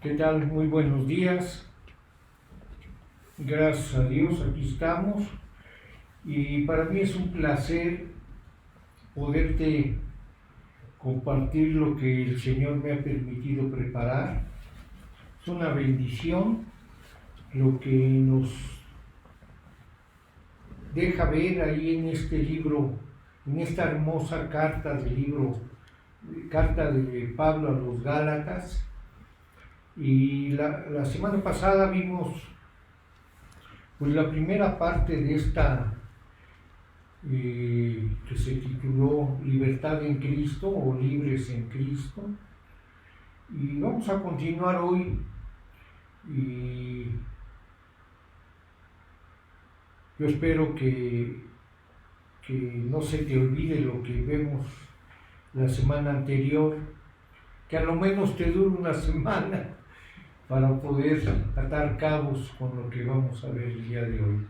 ¿Qué tal? Muy buenos días. Gracias a Dios, aquí estamos. Y para mí es un placer poderte compartir lo que el Señor me ha permitido preparar. Es una bendición lo que nos deja ver ahí en este libro, en esta hermosa carta de Pablo a los Gálatas. Y la semana pasada vimos pues la primera parte de esta que se tituló Libertad en Cristo o Libres en Cristo, y vamos a continuar hoy. Y yo espero que no se te olvide lo que vemos la semana anterior, que a lo menos te dure una semana para poder atar cabos con lo que vamos a ver el día de hoy.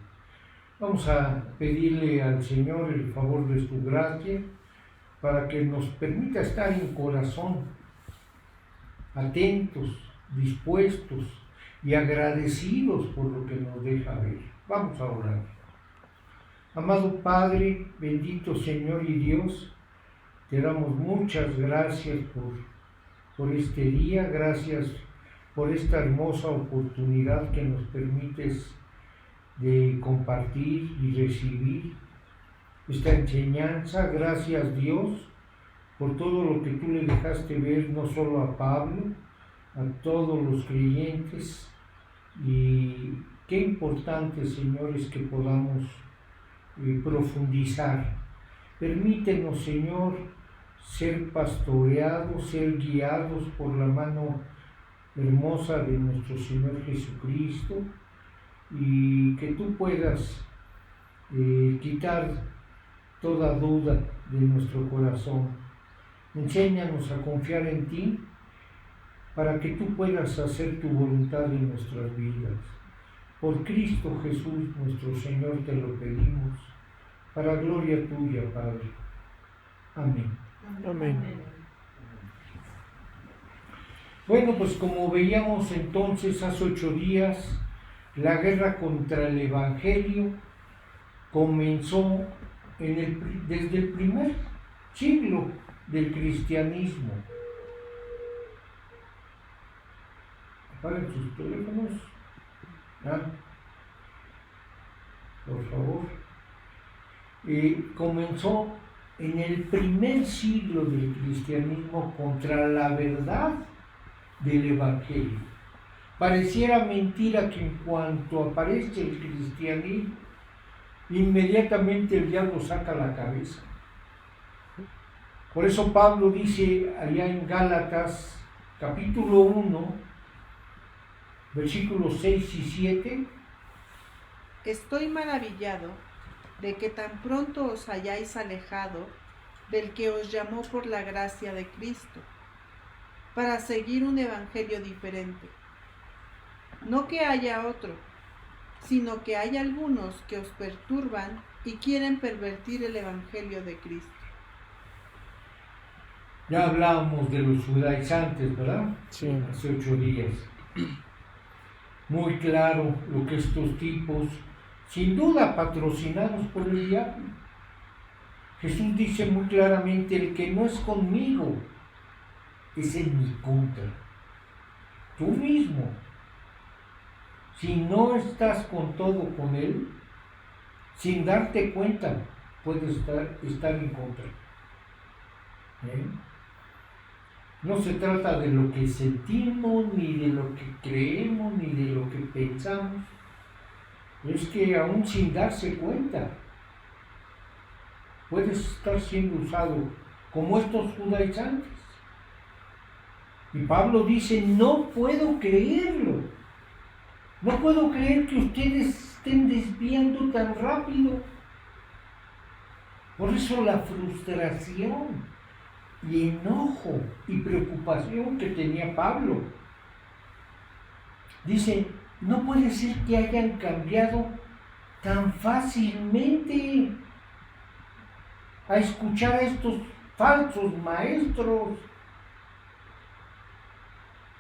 Vamos a pedirle al Señor el favor de su gracia para que nos permita estar en corazón, atentos, dispuestos y agradecidos por lo que nos deja ver. Vamos a orar. Amado Padre, bendito Señor y Dios, te damos muchas gracias por este día, gracias por esta hermosa oportunidad que nos permites de compartir y recibir esta enseñanza. Gracias Dios por todo lo que tú le dejaste ver, no solo a Pablo, a todos los creyentes. Y qué importante, Señor, es que podamos profundizar. Permítenos, Señor, ser pastoreados, ser guiados por la mano hermosa de nuestro Señor Jesucristo, y que tú puedas quitar toda duda de nuestro corazón. Enséñanos a confiar en ti para que tú puedas hacer tu voluntad en nuestras vidas. Por Cristo Jesús nuestro Señor te lo pedimos, para gloria tuya, Padre. Amén. Amén. Bueno, pues como veíamos entonces hace 8 días, la guerra contra el Evangelio comenzó desde el primer siglo del cristianismo. Apaguen sus teléfonos, por favor. Comenzó en el primer siglo del cristianismo contra la verdad del Evangelio. Pareciera mentira que en cuanto aparece el cristianismo, inmediatamente el diablo saca la cabeza. Por eso Pablo dice allá en Gálatas capítulo 1, versículos 6 y 7: Estoy maravillado de que tan pronto os hayáis alejado del que os llamó por la gracia de Cristo, para seguir un evangelio diferente. No que haya otro, sino que hay algunos que os perturban y quieren pervertir el evangelio de Cristo. Ya hablábamos de los judaizantes, ¿verdad? Sí. Hace 8 días. Muy claro lo que estos tipos, sin duda patrocinados por el diablo. Jesús dice muy claramente: el que no es conmigo es en mi contra. Tú mismo, si no estás con todo con él, sin darte cuenta, puedes estar en contra. No se trata de lo que sentimos, ni de lo que creemos, ni de lo que pensamos. Es que aún sin darse cuenta, puedes estar siendo usado como estos judaizantes. Y Pablo dice: no puedo creerlo. No puedo creer que ustedes estén desviando tan rápido. Por eso la frustración y enojo y preocupación que tenía Pablo. Dice: no puede ser que hayan cambiado tan fácilmente a escuchar a estos falsos maestros,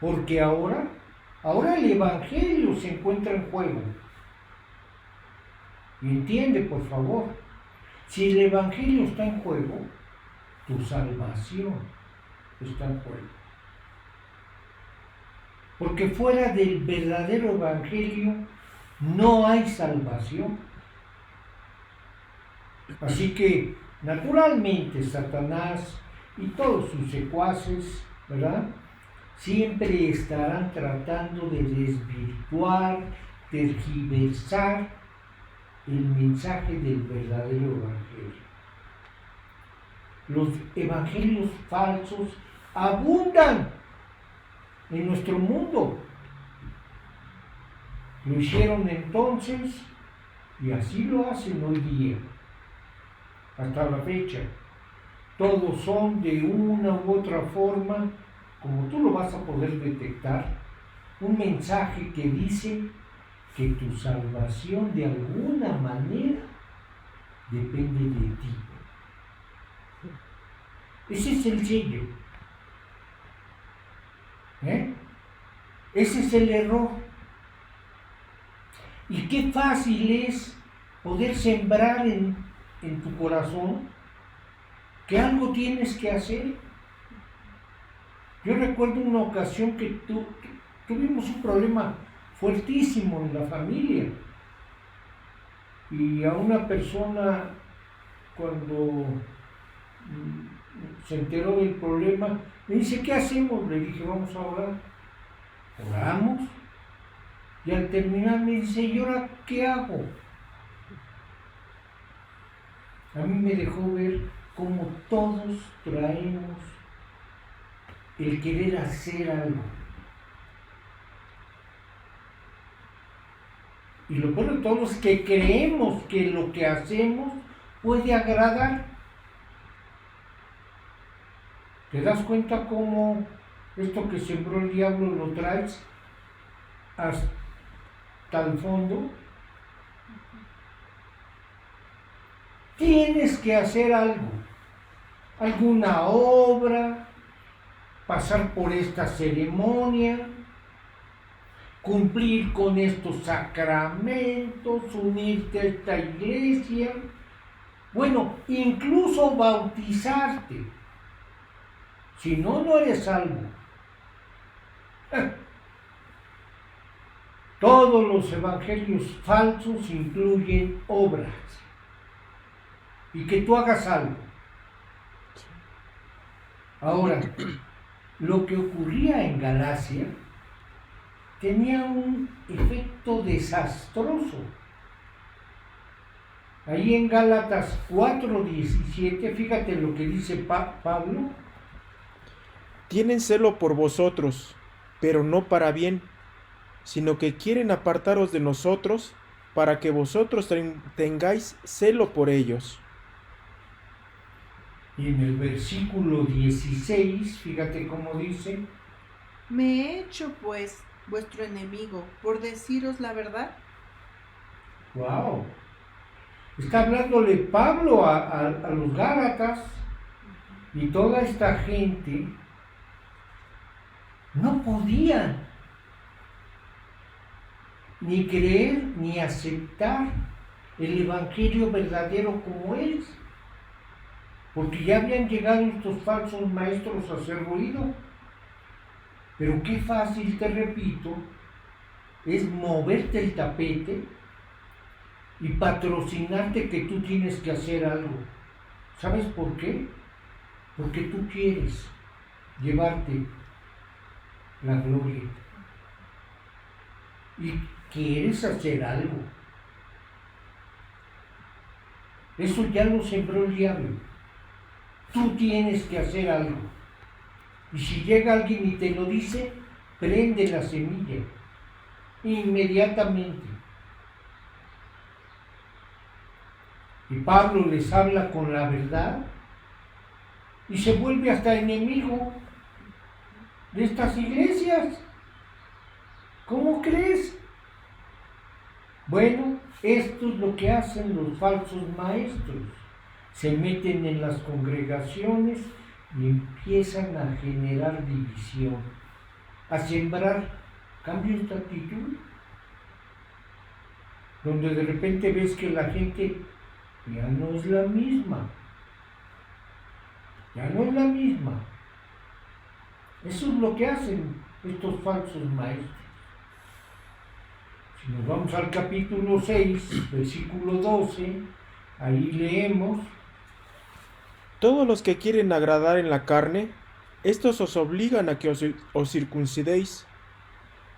porque ahora Ahora el Evangelio se encuentra en juego. Y entiende, por favor, si el Evangelio está en juego, tu salvación está en juego. Porque fuera del verdadero Evangelio no hay salvación. Así que, naturalmente, Satanás y todos sus secuaces, ¿verdad?, siempre estarán tratando de desvirtuar, tergiversar el mensaje del verdadero Evangelio. Los evangelios falsos abundan en nuestro mundo. Lo hicieron entonces y así lo hacen hoy día, hasta la fecha. Todos son de una u otra forma, como tú lo vas a poder detectar, un mensaje que dice que tu salvación de alguna manera depende de ti. Ese es el sello. Ese es el error. Y qué fácil es poder sembrar en tu corazón que algo tienes que hacer. Yo recuerdo una ocasión que tuvimos un problema fuertísimo en la familia. Y a una persona, cuando se enteró del problema, me dice, ¿qué hacemos? Le dije, vamos a orar. Oramos. Y al terminar me dice, ¿y ahora qué hago? A mí me dejó ver cómo todos traemos el querer hacer algo. Y lo peor de todo es que creemos que lo que hacemos puede agradar. ¿Te das cuenta cómo esto que sembró el diablo lo traes hasta el fondo? Tienes que hacer algo, alguna obra, pasar por esta ceremonia, cumplir con estos sacramentos, unirte a esta iglesia, bueno, incluso bautizarte. Si no, no eres salvo. Todos los evangelios falsos incluyen obras. Y que tú hagas algo. Ahora, lo que ocurría en Galacia tenía un efecto desastroso. Ahí en Gálatas 4:17, fíjate lo que dice Pablo. Tienen celo por vosotros, pero no para bien, sino que quieren apartaros de nosotros para que vosotros tengáis celo por ellos. Y en el versículo 16, fíjate cómo dice. Me he hecho, pues, vuestro enemigo, por deciros la verdad. ¡Wow! Está hablándole Pablo a los Gálatas, y toda esta gente no podían ni creer ni aceptar el evangelio verdadero como es, porque ya habían llegado estos falsos maestros a hacer ruido. Pero qué fácil, te repito, es moverte el tapete y patrocinarte que tú tienes que hacer algo. ¿Sabes por qué? Porque tú quieres llevarte la gloria y quieres hacer algo. Eso ya lo sembró el diablo. Tú tienes que hacer algo. Y si llega alguien y te lo dice, prende la semilla inmediatamente. Y Pablo les habla con la verdad y se vuelve hasta enemigo de estas iglesias. ¿Cómo crees? Bueno, esto es lo que hacen los falsos maestros. Se meten en las congregaciones y empiezan a generar división, a sembrar cambia esta actitud, donde de repente ves que la gente ya no es la misma, ya no es la misma. Eso es lo que hacen estos falsos maestros. Si nos vamos al capítulo 6, versículo 12, ahí leemos: Todos los que quieren agradar en la carne, estos os obligan a que os circuncidéis,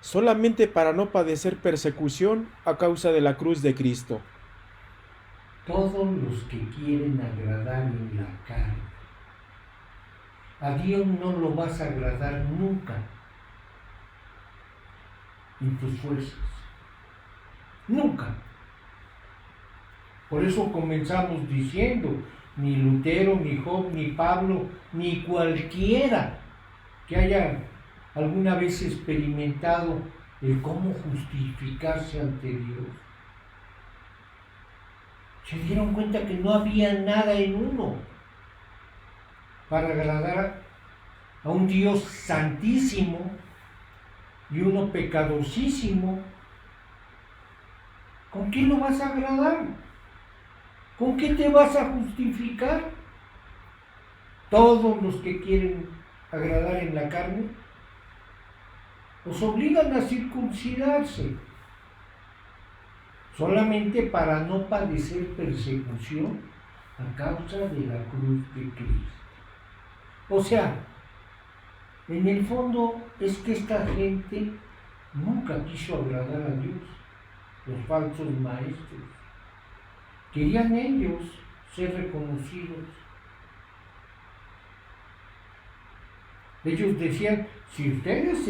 solamente para no padecer persecución a causa de la cruz de Cristo. todos los que quieren agradar en la carne. A Dios no lo vas a agradar nunca en tus fuerzas. Nunca. Por eso comenzamos diciendo, ni Lutero, ni Job, ni Pablo, ni cualquiera que haya alguna vez experimentado el cómo justificarse ante Dios, se dieron cuenta que no había nada en uno para agradar a un Dios santísimo y uno pecadosísimo. ¿Con qué lo vas a agradar? ¿Con qué te vas a justificar? Todos los que quieren agradar en la carne os obligan a circuncidarse, solamente para no padecer persecución a causa de la cruz de Cristo. O sea, en el fondo es que esta gente nunca quiso agradar a Dios, los falsos maestros. Querían ellos ser reconocidos. Ellos decían, si ustedes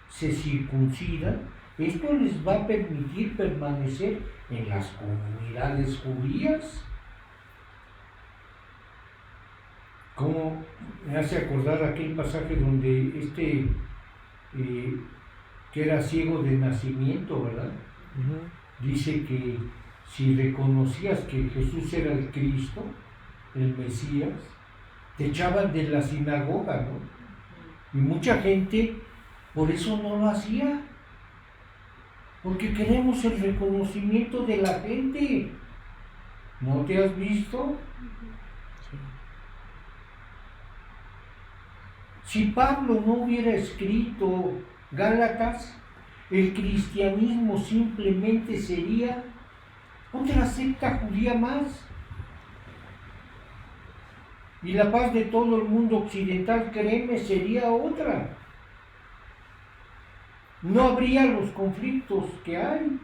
se circuncidan, esto les va a permitir permanecer en las comunidades judías. Como me hace acordar aquel pasaje donde que era ciego de nacimiento, ¿verdad? Dice que si reconocías que Jesús era el Cristo, el Mesías, te echaban de la sinagoga, ¿no? Y mucha gente por eso no lo hacía, porque queremos el reconocimiento de la gente. ¿No te has visto? Si Pablo no hubiera escrito Gálatas, el cristianismo simplemente sería otra secta judía más. Y la paz de todo el mundo occidental, créeme, sería otra. No habría los conflictos que hay.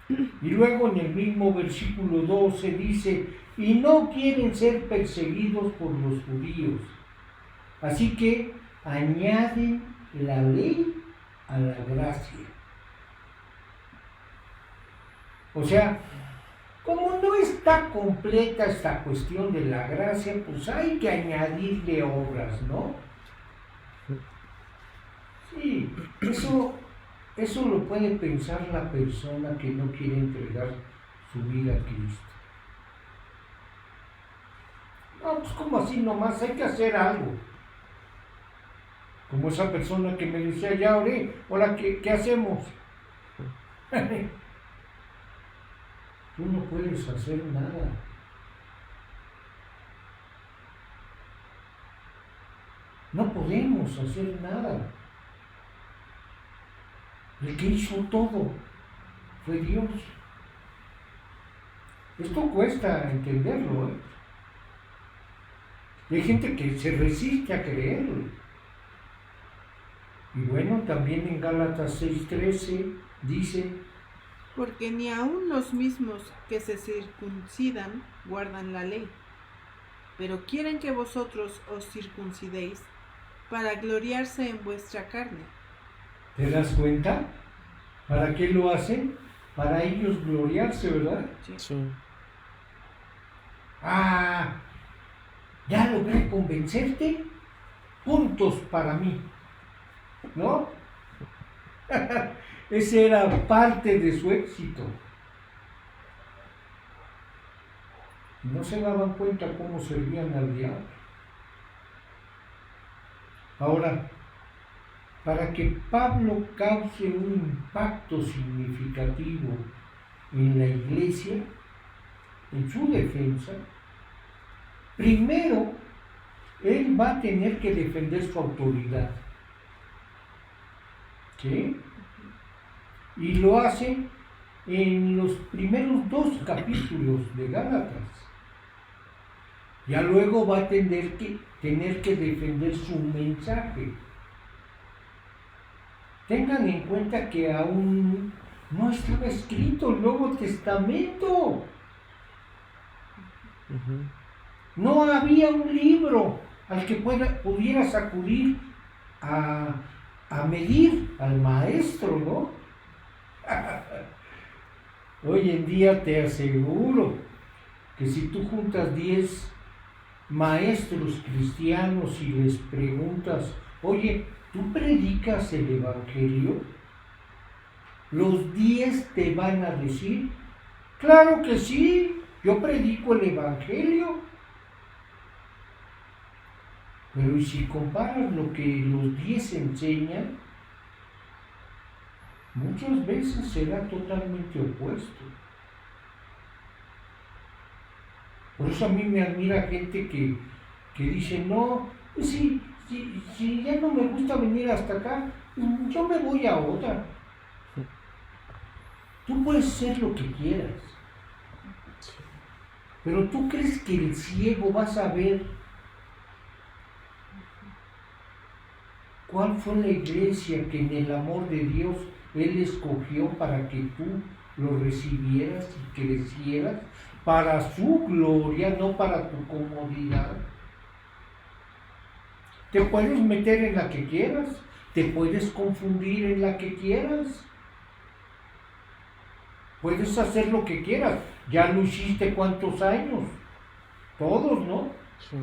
Y luego en el mismo versículo 12 dice, y no quieren ser perseguidos por los judíos. Así que añaden la ley a la gracia. O sea, como no está completa esta cuestión de la gracia, pues hay que añadirle obras, ¿no? Sí, eso lo puede pensar la persona que no quiere entregar su vida a Cristo. No, pues como así nomás, hay que hacer algo. Como esa persona que me decía, ya oré, ahora ¿qué hacemos? Tú no puedes hacer nada. No podemos hacer nada. El que hizo todo fue Dios. Esto cuesta entenderlo, ¿eh? Hay gente que se resiste a creerlo. Y bueno, también en Gálatas 6:13 dice, porque ni aun los mismos que se circuncidan guardan la ley, pero quieren que vosotros os circuncidéis para gloriarse en vuestra carne. ¿Te das cuenta? ¿Para qué lo hacen? Para ellos gloriarse, ¿verdad? Sí. Ah, ya logré convencerte, puntos para mí, ¿no? Ese era parte de su éxito. No se daban cuenta cómo servían al diablo. Ahora, para que Pablo cause un impacto significativo en la iglesia, en su defensa, primero él va a tener que defender su autoridad. ¿Sí? Y lo hace en los primeros 2 capítulos de Gálatas. Ya luego va a tener que defender su mensaje. Tengan en cuenta que aún no estaba escrito el Nuevo Testamento. No había un libro al que pudieras acudir a medir al maestro, ¿no? Hoy en día te aseguro que si tú juntas 10 maestros cristianos y les preguntas, oye, ¿tú predicas el Evangelio? Los 10 te van a decir, claro que sí, yo predico el Evangelio. Pero ¿y si comparas lo que los 10 enseñan? Muchas veces será totalmente opuesto. Por eso a mí me admira gente que dice, no, pues si ya no me gusta venir hasta acá, yo me voy a otra. Tú puedes ser lo que quieras, pero ¿tú crees que el ciego va a saber cuál fue la iglesia que en el amor de Dios Él escogió para que tú lo recibieras y crecieras para su gloria, no para tu comodidad? Te puedes meter en la que quieras, te puedes confundir en la que quieras, puedes hacer lo que quieras. Ya lo hiciste ¿cuántos años? Todos, ¿no? Sí.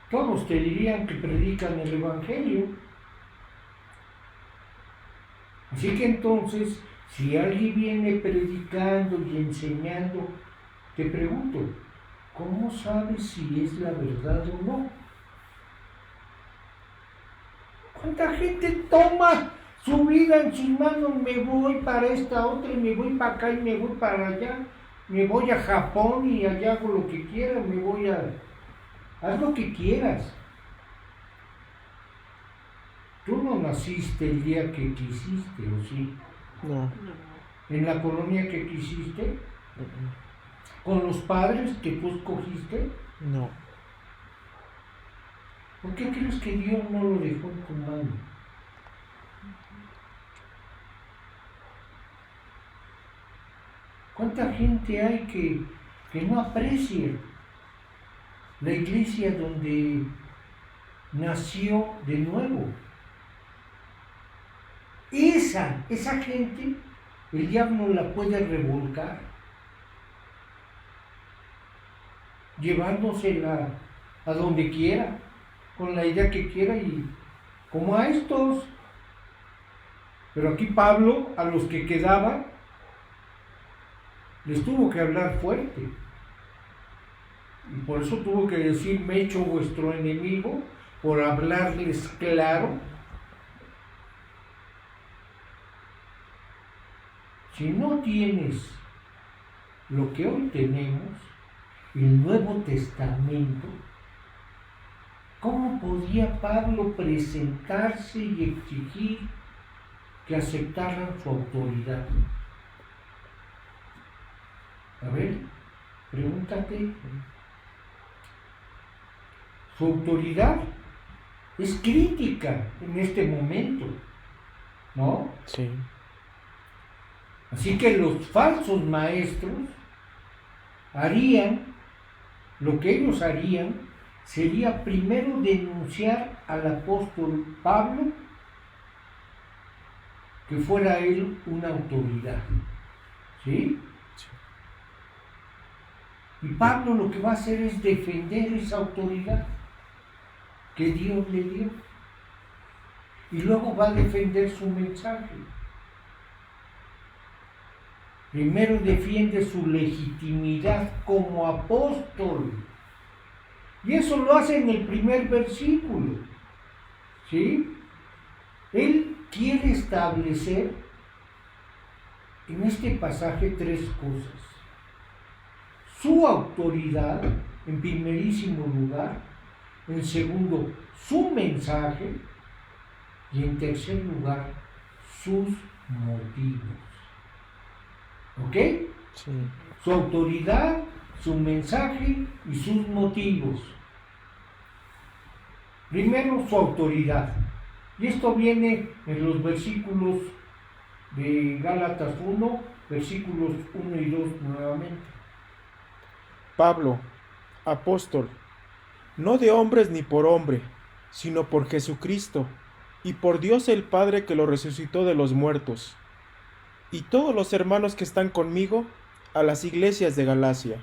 Todos te dirían que predican el Evangelio. Así que entonces, si alguien viene predicando y enseñando, te pregunto, ¿cómo sabes si es la verdad o no? ¿Cuánta gente toma su vida en sus manos? Me voy para esta otra, y me voy para acá y me voy para allá, me voy a Japón y allá hago lo que quiera, me voy a... Haz lo que quieras. Tú no naciste el día que quisiste, ¿o sí? No. ¿En la colonia que quisiste? ¿Con los padres que tú escogiste? No. ¿Por qué crees que Dios no lo dejó en tu mano? ¿Cuánta gente hay que no aprecia la iglesia donde nació de nuevo? Esa gente, el diablo la puede revolcar, llevándosela a donde quiera, con la idea que quiera, y como a estos. Pero aquí Pablo, a los que quedaban, les tuvo que hablar fuerte. Y por eso tuvo que decir, me he hecho vuestro enemigo, por hablarles claro. Si no tienes lo que hoy tenemos, el Nuevo Testamento, ¿cómo podía Pablo presentarse y exigir que aceptaran su autoridad? A ver, pregúntate. Su autoridad es crítica en este momento, ¿no? Sí. Así que los falsos maestros lo que ellos harían sería primero denunciar al apóstol Pablo, que fuera él una autoridad, ¿sí? Y Pablo lo que va a hacer es defender esa autoridad que Dios le dio. Y luego va a defender su mensaje. Primero defiende su legitimidad como apóstol. Y eso lo hace en el primer versículo. ¿Sí? Él quiere establecer en este pasaje tres cosas. Su autoridad, en primerísimo lugar. En segundo, su mensaje. Y en tercer lugar, sus motivos. ¿Ok? Sí. Su autoridad, su mensaje y sus motivos. Primero, su autoridad. Y esto viene en los versículos de Gálatas 1, versículos 1 y 2 nuevamente. Pablo, apóstol, no de hombres ni por hombre, sino por Jesucristo, y por Dios el Padre que lo resucitó de los muertos, y todos los hermanos que están conmigo, a las iglesias de Galacia.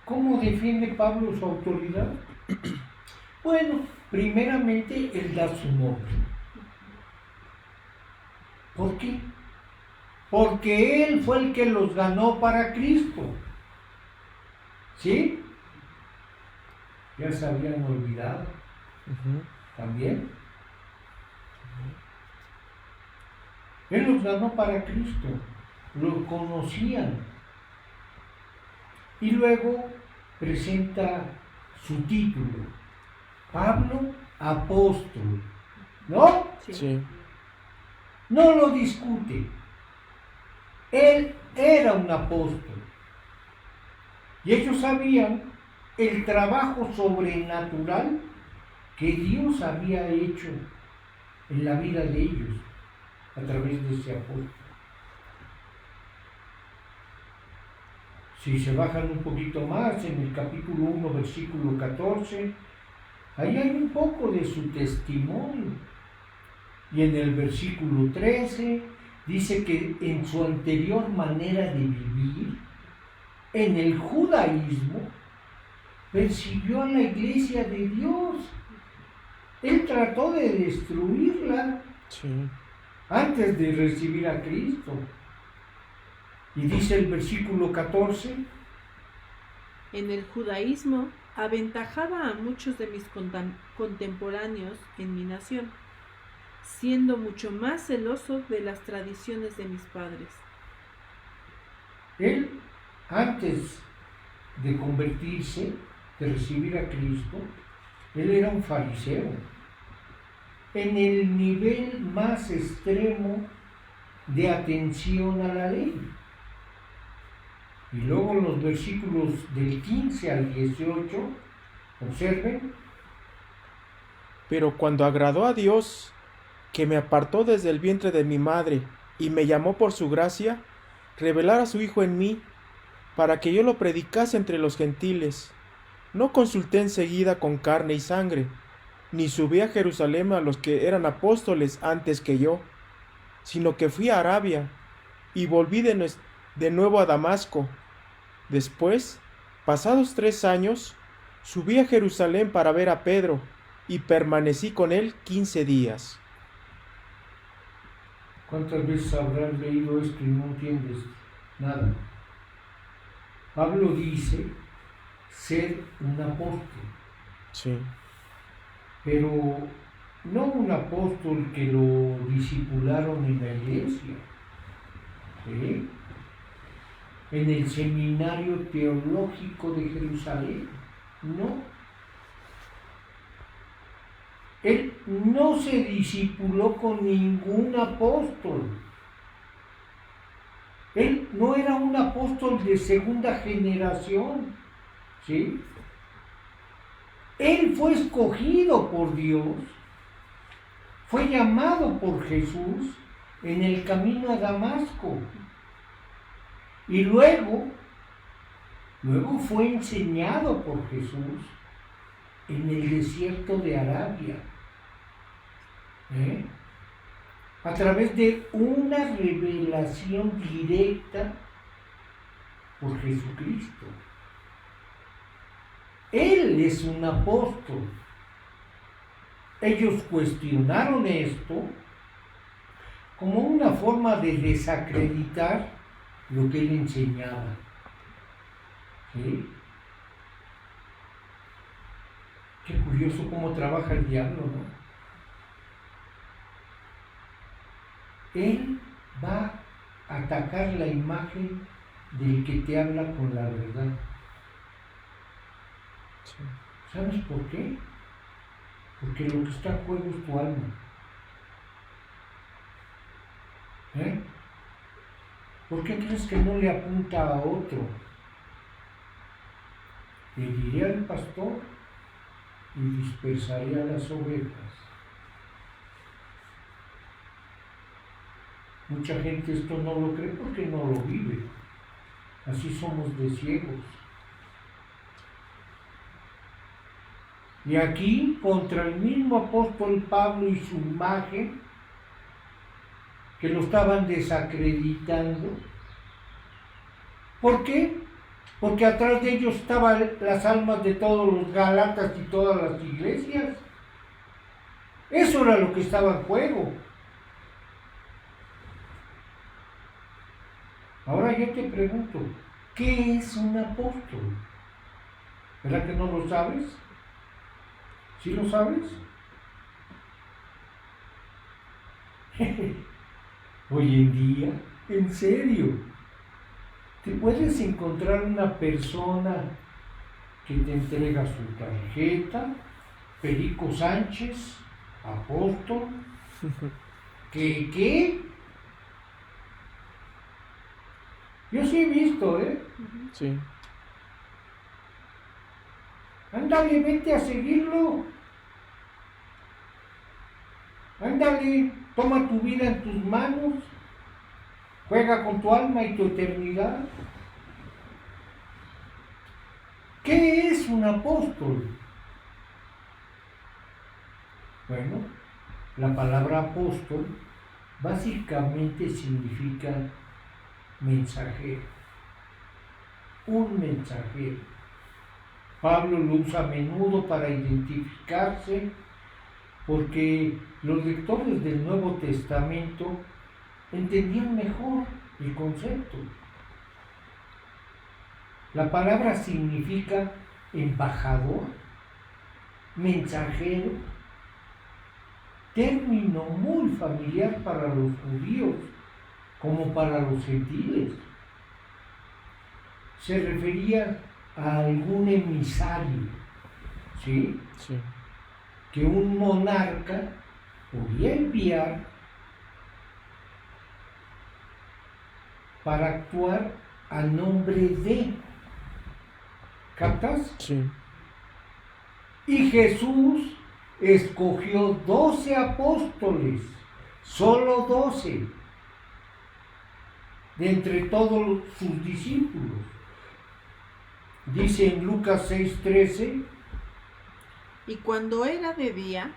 ¿Cómo defiende Pablo su autoridad? Bueno, primeramente él da su nombre. ¿Por qué? Porque él fue el que los ganó para Cristo. ¿Sí? Ya se habían olvidado también. Él los ganó para Cristo. Lo conocían. Y luego presenta su título. Pablo, apóstol. ¿No? Sí. No lo discute. Él era un apóstol. Y ellos sabían el trabajo sobrenatural que Dios había hecho en la vida de ellos a través de ese apóstol. Si se bajan un poquito más, en el capítulo 1, versículo 14, ahí hay un poco de su testimonio. Y en el versículo 13 dice que en su anterior manera de vivir, en el judaísmo, persiguió a la iglesia de Dios. Él trató de destruirla antes de recibir a Cristo. Y dice el versículo 14: En el judaísmo aventajaba a muchos de mis contemporáneos en mi nación, siendo mucho más celoso de las tradiciones de mis padres. Él, antes de convertirse, de recibir a Cristo, él era un fariseo, en el nivel más extremo de atención a la ley. Y luego en los versículos del 15 al 18, observen. Pero cuando agradó a Dios, que me apartó desde el vientre de mi madre y me llamó por su gracia, revelar a su Hijo en mí, para que yo lo predicase entre los gentiles, no consulté enseguida con carne y sangre, ni subí a Jerusalén a los que eran apóstoles antes que yo, sino que fui a Arabia, y volví de nuevo a Damasco. Después, pasados 3 años, subí a Jerusalén para ver a Pedro, y permanecí con él 15 días. ¿Cuántas veces habrás leído esto y no entiendes nada? Pablo dice ser un apóstol. Sí. Pero no un apóstol que lo discipularon en la iglesia, ¿sí? En el seminario teológico de Jerusalén, no. Él no se discipuló con ningún apóstol. Él no era un apóstol de segunda generación, ¿sí? Él fue escogido por Dios, fue llamado por Jesús en el camino a Damasco. Y luego fue enseñado por Jesús en el desierto de Arabia, a través de una revelación directa por Jesucristo. Él es un apóstol. Ellos cuestionaron esto como una forma de desacreditar lo que él enseñaba. ¿Sí? Qué curioso cómo trabaja el diablo, ¿no? Él va a atacar la imagen del que te habla con la verdad. Sí. ¿Sabes por qué? Porque lo que está en juego es tu alma. ¿Por qué crees que no le apunta a otro? Le diré al pastor y dispersaré a las ovejas. Mucha gente esto no lo cree porque no lo vive. Así somos de ciegos. Y aquí, contra el mismo apóstol Pablo y su imagen, que lo estaban desacreditando. ¿Por qué? Porque atrás de ellos estaban las almas de todos los Gálatas y todas las iglesias. Eso era lo que estaba en juego. Ahora yo te pregunto, ¿qué es un apóstol? ¿Verdad que no lo sabes? ¿Sí lo sabes? Hoy en día, en serio, te puedes encontrar una persona que te entrega su tarjeta, Perico Sánchez, apóstol, ¿qué? Yo sí he visto, Sí. Ándale, vete a seguirlo. Ándale, toma tu vida en tus manos. Juega con tu alma y tu eternidad. ¿Qué es un apóstol? Bueno, la palabra apóstol básicamente significa mensajero. Un mensajero. Pablo lo usa a menudo para identificarse porque los lectores del Nuevo Testamento entendían mejor el concepto. La palabra significa embajador, mensajero, término muy familiar para los judíos como para los gentiles. Se refería a algún emisario, ¿sí? Sí. Que un monarca podía enviar para actuar a nombre de. ¿Captas? Sí. Y Jesús escogió 12 apóstoles, solo 12, de entre todos sus discípulos. Dice en Lucas 6:13, y cuando era de día,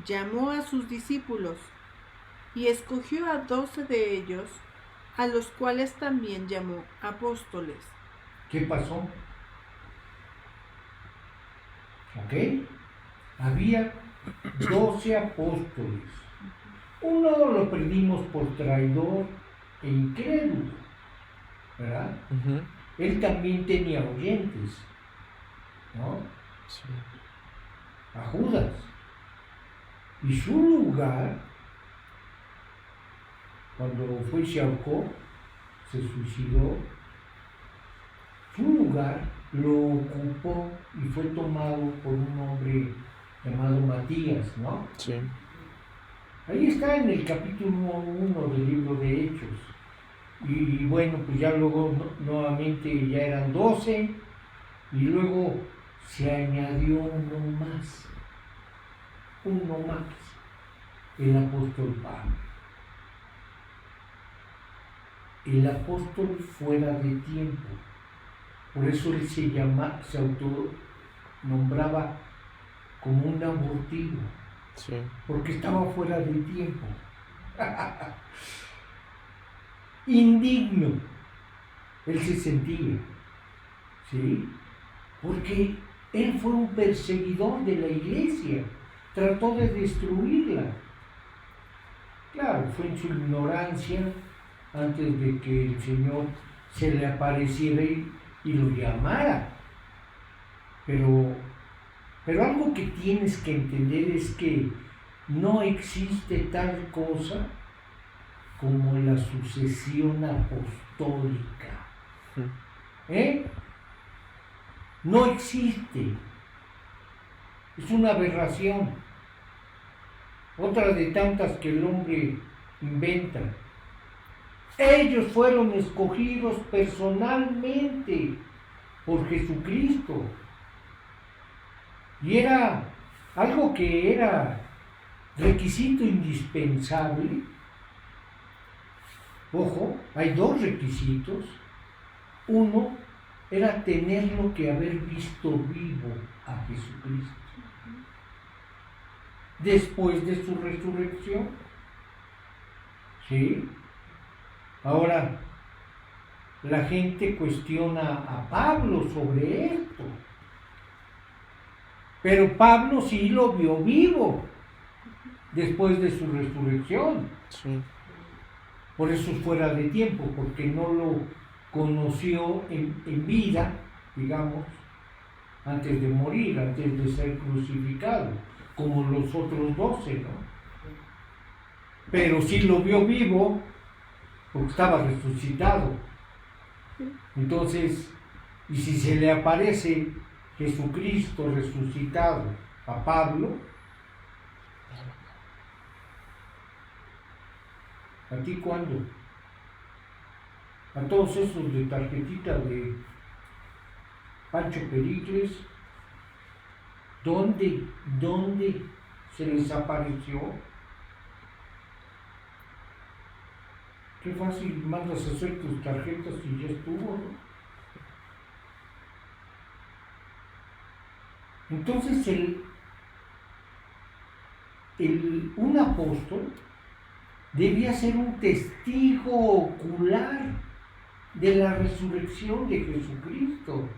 llamó a sus discípulos y escogió a 12 de ellos, a los cuales también llamó apóstoles. ¿qué pasó? ¿Ok? Había 12 apóstoles. Uno lo perdimos por traidor e incrédulo, ¿verdad? Ujú. Él también tenía oyentes, ¿no? Sí. A Judas. Y su lugar, cuando fue y se ahorcó, se suicidó, su lugar lo ocupó y fue tomado por un hombre llamado Matías, ¿no? Sí. Ahí está en el capítulo 1 del libro de Hechos. Y bueno, pues ya luego nuevamente ya eran 12 y luego se añadió uno más, el apóstol Pablo. El apóstol fuera de tiempo. Por eso él se autonombraba como un abortivo, Sí. porque estaba fuera de tiempo. Indigno, él se sentía, ¿sí? Porque él fue un perseguidor de la iglesia, trató de destruirla. Claro, fue en su ignorancia antes de que el Señor se le apareciera y lo llamara. Pero algo que tienes que entender es que no existe tal cosa como la sucesión apostólica. No existe. Es una aberración. Otra de tantas que el hombre inventa. Ellos fueron escogidos personalmente por Jesucristo. Y era algo que era requisito indispensable. Ojo, hay dos requisitos. Uno era tenerlo que haber visto vivo a Jesucristo después de su resurrección. ¿Sí? Ahora, la gente cuestiona a Pablo sobre esto. Pero Pablo sí lo vio vivo después de su resurrección. Sí. Por eso es fuera de tiempo, porque no lo conoció en vida, digamos, antes de morir, antes de ser crucificado, como los otros 12, ¿no? Pero sí lo vio vivo porque estaba resucitado. Entonces, y si se le aparece Jesucristo resucitado a Pablo, ¿a ti cuándo? A todos esos de tarjetita de Pancho Pericles, ¿dónde se les apareció? Qué fácil mandas a hacer tus tarjetas y ya estuvo, ¿no? Entonces un apóstol debía ser un testigo ocular de la resurrección de Jesucristo.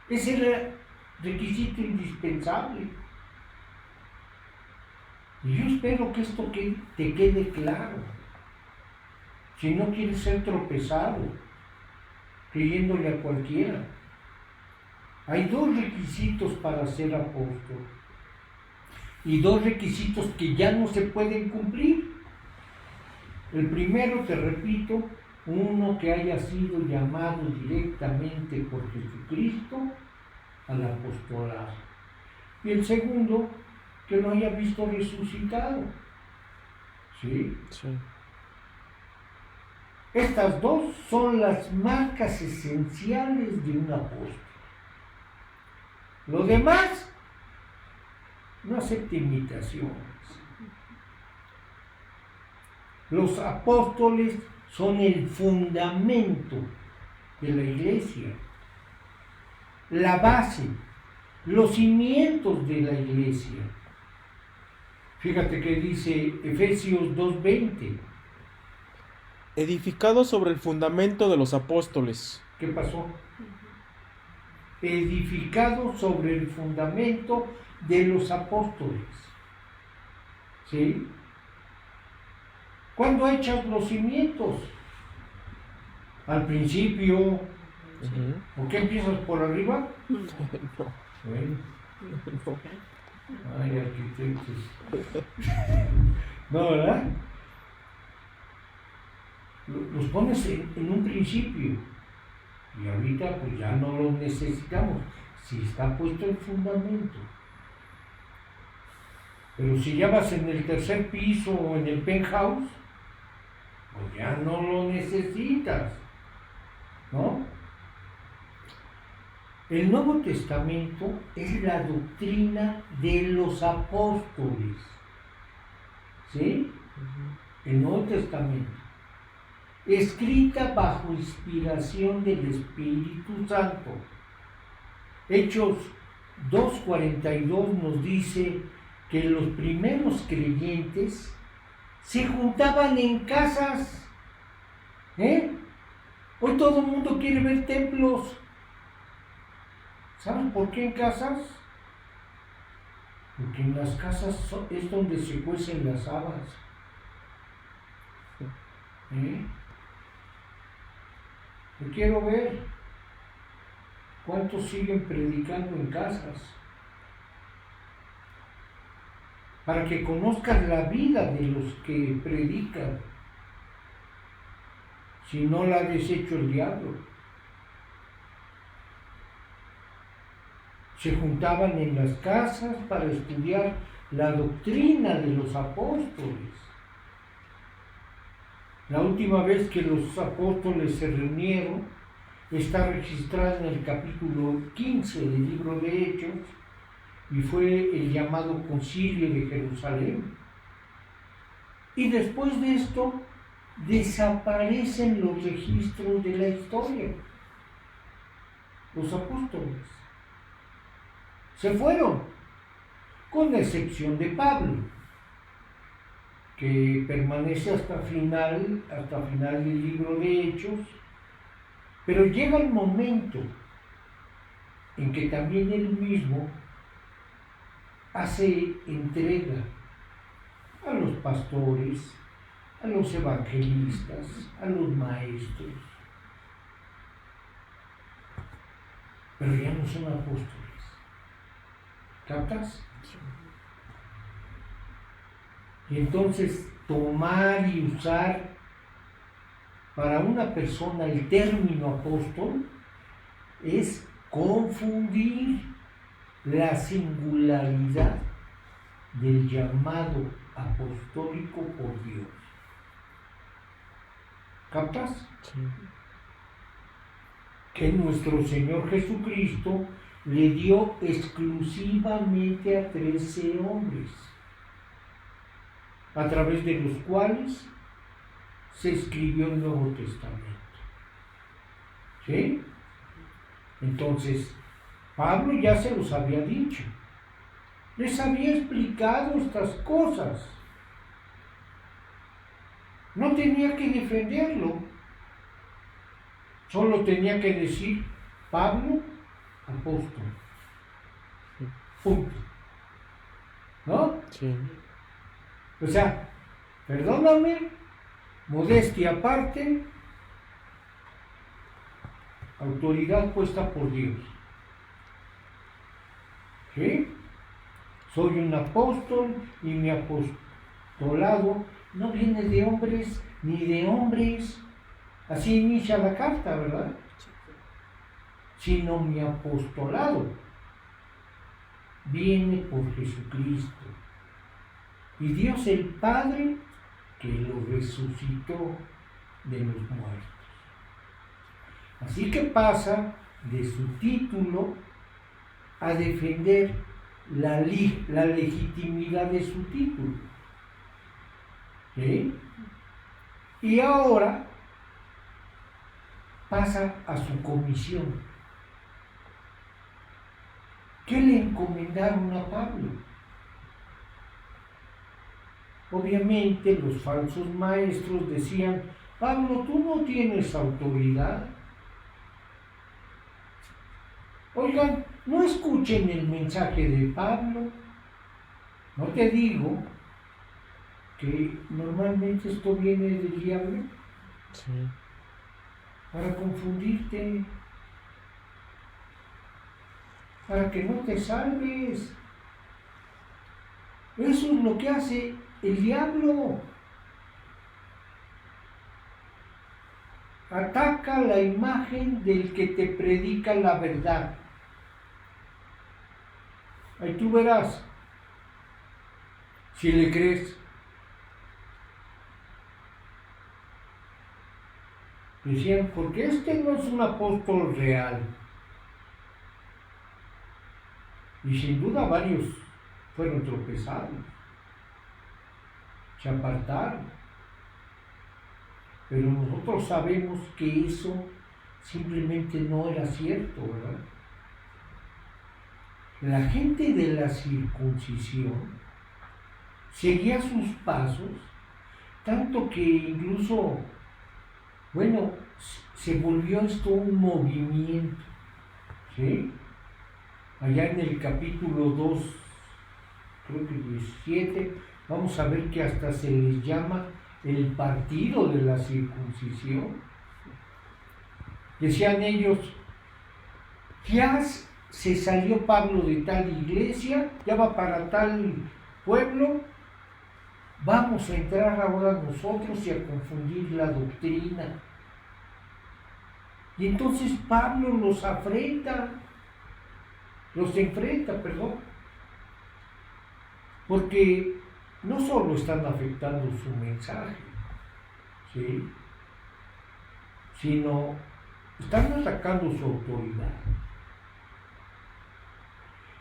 Ese era requisito indispensable. Y yo espero que esto te quede claro. Si no quieres ser tropezado, creyéndole a cualquiera. Hay dos requisitos para ser apóstol. Y dos requisitos que ya no se pueden cumplir. El primero, te repito, uno que haya sido llamado directamente por Jesucristo al apostolado. Y el segundo, que lo haya visto resucitado. ¿Sí? Sí. Estas dos son las marcas esenciales de un apóstol. Lo demás, no acepte imitaciones. Los apóstoles son el fundamento de la iglesia, la base, los cimientos de la iglesia. Fíjate que dice Efesios 2:20. Edificado sobre el fundamento de los apóstoles. ¿Qué pasó? Edificado sobre el fundamento de los apóstoles. ¿Sí? ¿Cuándo echas los cimientos? Al principio. ¿Por qué empiezas por arriba? No. Bueno. No. Ay, arquitectos. No, ¿verdad? Los pones en un principio. Y ahorita pues ya no los necesitamos. Si está puesto el fundamento. Pero si ya vas en el tercer piso o en el penthouse, pues ya no lo necesitas, ¿no? El Nuevo Testamento es la doctrina de los apóstoles, ¿sí? El Nuevo Testamento, escrita bajo inspiración del Espíritu Santo. Hechos 2:42 nos dice que los primeros creyentes se juntaban en casas. Hoy todo el mundo quiere ver templos. ¿Saben por qué en casas? Porque en las casas es donde se cuecen las habas. Yo quiero ver cuántos siguen predicando en casas, para que conozcan la vida de los que predican, si no la ha deshecho el diablo. Se juntaban en las casas para estudiar la doctrina de los apóstoles. La última vez que los apóstoles se reunieron está registrada en el capítulo 15 del libro de Hechos, y fue el llamado Concilio de Jerusalén. Y después de esto desaparecen los registros de la historia. Los apóstoles se fueron, con excepción de Pablo, que permanece hasta final del libro de Hechos, pero llega el momento en que también él mismo hace entrega a los pastores, a los evangelistas, a los maestros, pero ya no son apóstoles. ¿Captas? Y entonces tomar y usar para una persona el término apóstol es confundir la singularidad del llamado apostólico por Dios. ¿Captas? Sí. Que nuestro Señor Jesucristo le dio exclusivamente a 13 hombres, a través de los cuales se escribió el Nuevo Testamento. ¿Sí? Entonces, Pablo ya se los había dicho, les había explicado estas cosas, no tenía que defenderlo, solo tenía que decir: Pablo, apóstol. Punto. ¿No? Sí. O sea, perdóname, modestia aparte, autoridad puesta por Dios. ¿Sí? Soy un apóstol y mi apostolado no viene de hombres ni de hombres. Así inicia la carta, ¿verdad? Sino mi apostolado viene por Jesucristo y Dios el Padre, que lo resucitó de los muertos. Así que pasa de su título a defender la legitimidad de su título. ¿Sí? Y ahora pasa a su comisión. ¿Qué le encomendaron a Pablo? Obviamente los falsos maestros decían: Pablo, tú no tienes autoridad. Oigan, no escuchen el mensaje de Pablo. No te digo que normalmente esto viene del diablo. Sí. Para confundirte, para que no te salves. Eso es lo que hace el diablo. Ataca la imagen del que te predica la verdad. Ahí tú verás si le crees. Decían: porque este no es un apóstol real. Y sin duda varios fueron tropezados, se apartaron. Pero nosotros sabemos que eso simplemente no era cierto, ¿verdad? La gente de la circuncisión seguía sus pasos, tanto que incluso, bueno, se volvió esto un movimiento, ¿sí? Allá en el capítulo 2, creo que 17, vamos a ver que hasta se les llama el partido de la circuncisión. Decían ellos, ya se salió Pablo de tal iglesia, ya va para tal pueblo, vamos a entrar ahora nosotros y a confundir la doctrina. Y entonces Pablo los enfrenta, porque no solo están afectando su mensaje, ¿sí?, sino están atacando su autoridad.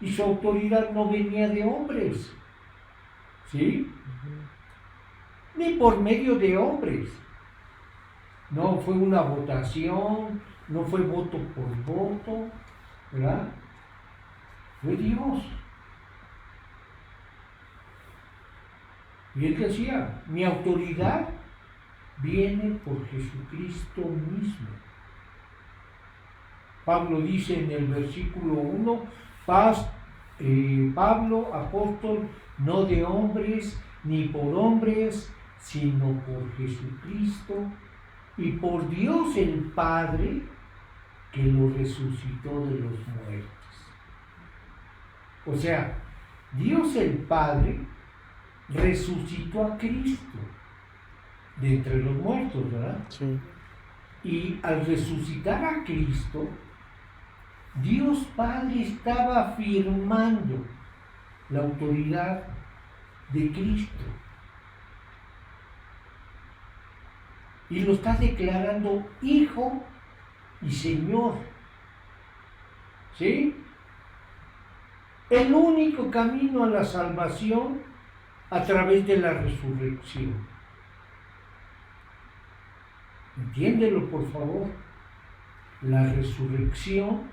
Y su autoridad no venía de hombres, ¿sí?, ni por medio de hombres. No fue una votación, no fue voto por voto, ¿verdad? Fue Dios. Y él decía, mi autoridad viene por Jesucristo mismo. Pablo dice en el versículo 1, Pablo, apóstol, no de hombres, ni por hombres, sino por Jesucristo y por Dios el Padre, que lo resucitó de los muertos. O sea, Dios el Padre resucitó a Cristo de entre los muertos, ¿verdad? Sí. Y al resucitar a Cristo, Dios Padre estaba afirmando la autoridad de Cristo. Y lo está declarando Hijo y Señor. ¿Sí? El único camino a la salvación a través de la resurrección. Entiéndelo, por favor. La resurrección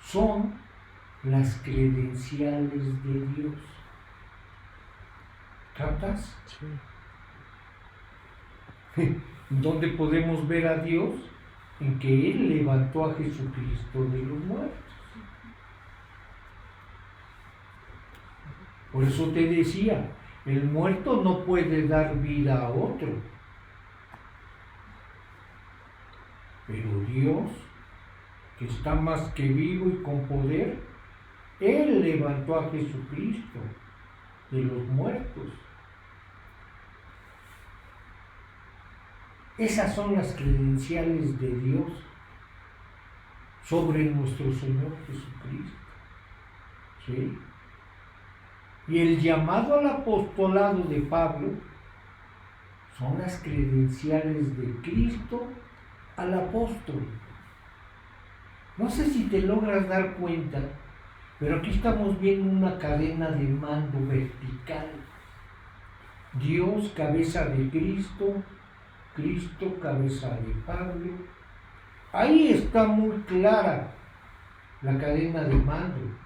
son las credenciales de Dios. ¿Captas? Sí. ¿Dónde podemos ver a Dios? En que Él levantó a Jesucristo de los muertos. Por eso te decía, el muerto no puede dar vida a otro. Pero Dios, que está más que vivo y con poder, Él levantó a Jesucristo de los muertos. Esas son las credenciales de Dios sobre nuestro Señor Jesucristo. ¿Sí? Y el llamado al apostolado de Pablo son las credenciales de Cristo al apóstol. No sé si te logras dar cuenta, pero aquí estamos viendo una cadena de mando vertical. Dios, cabeza de Cristo, Cristo, cabeza de Pablo. Ahí está muy clara la cadena de mando.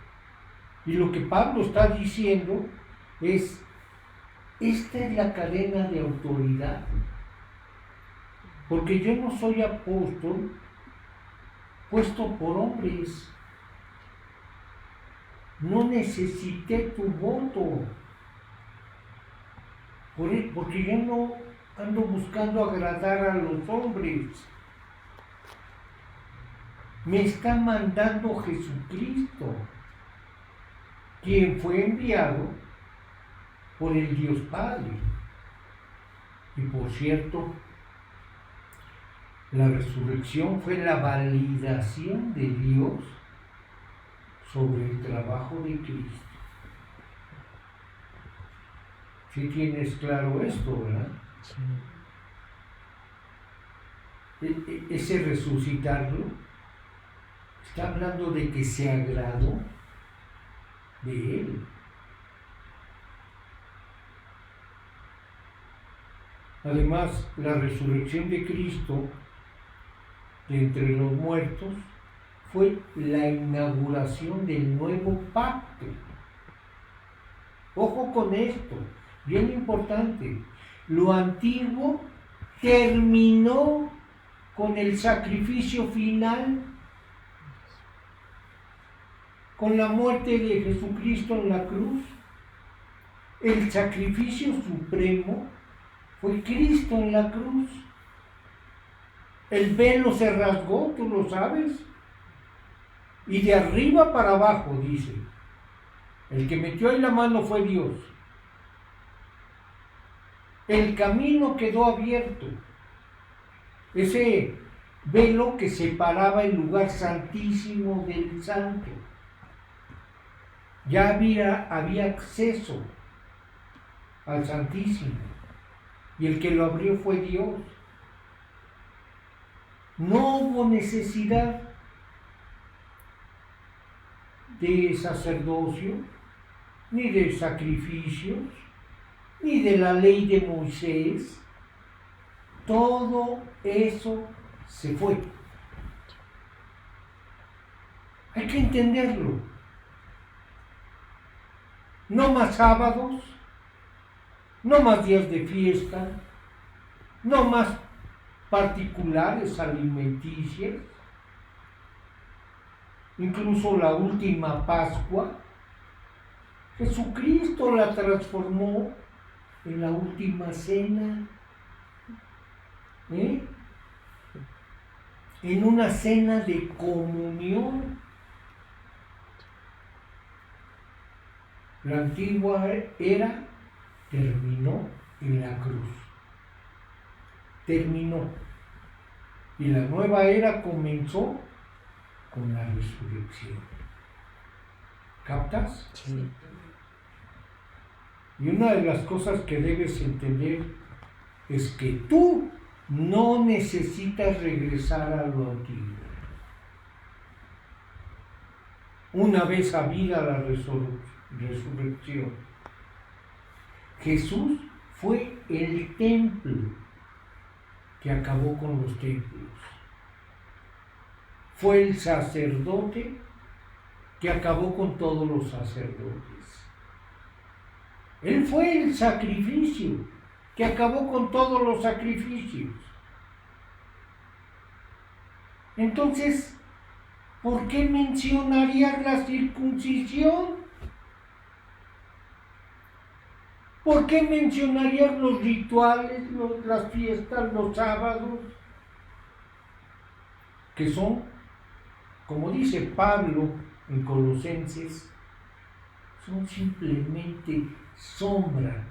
Y lo que Pablo está diciendo es, esta es la cadena de autoridad. Porque yo no soy apóstol puesto por hombres. No necesité tu voto. Porque yo no ando buscando agradar a los hombres. Me está mandando Jesucristo, quien fue enviado por el Dios Padre. Y por cierto, la resurrección fue la validación de Dios sobre el trabajo de Cristo. ¿Sí tienes claro esto, verdad? Sí. Ese resucitarlo está hablando de que se agradó de Él. Además, la resurrección de Cristo de entre los muertos fue la inauguración del nuevo pacto. Ojo con esto, bien importante. Lo antiguo terminó con el sacrificio final, con la muerte de Jesucristo en la cruz. El sacrificio supremo fue Cristo en la cruz. El velo se rasgó, tú lo sabes, y de arriba para abajo, dice. El que metió ahí la mano fue Dios. El camino quedó abierto. Ese velo que separaba el lugar santísimo del santo. Ya había acceso al Santísimo. Y el que lo abrió fue Dios. No hubo necesidad de sacerdocio, ni de sacrificios, ni de la ley de Moisés. Todo eso se fue. Hay que entenderlo. No más sábados, no más días de fiesta, no más particulares alimenticias, incluso la última Pascua. Jesucristo la transformó en la última cena, en una cena de comunión. La antigua era terminó en la cruz. Terminó. Y la nueva era comenzó con la resurrección. ¿Captas? Sí. Y una de las cosas que debes entender es que tú no necesitas regresar a lo antiguo. Una vez habida la resurrección, Jesús fue el templo que acabó con los templos. Fue el sacerdote que acabó con todos los sacerdotes. Él fue el sacrificio que acabó con todos los sacrificios. Entonces, ¿por qué mencionarías la circuncisión? ¿Por qué mencionarías los rituales, las fiestas, los sábados? Que son, como dice Pablo en Colosenses, son simplemente sombras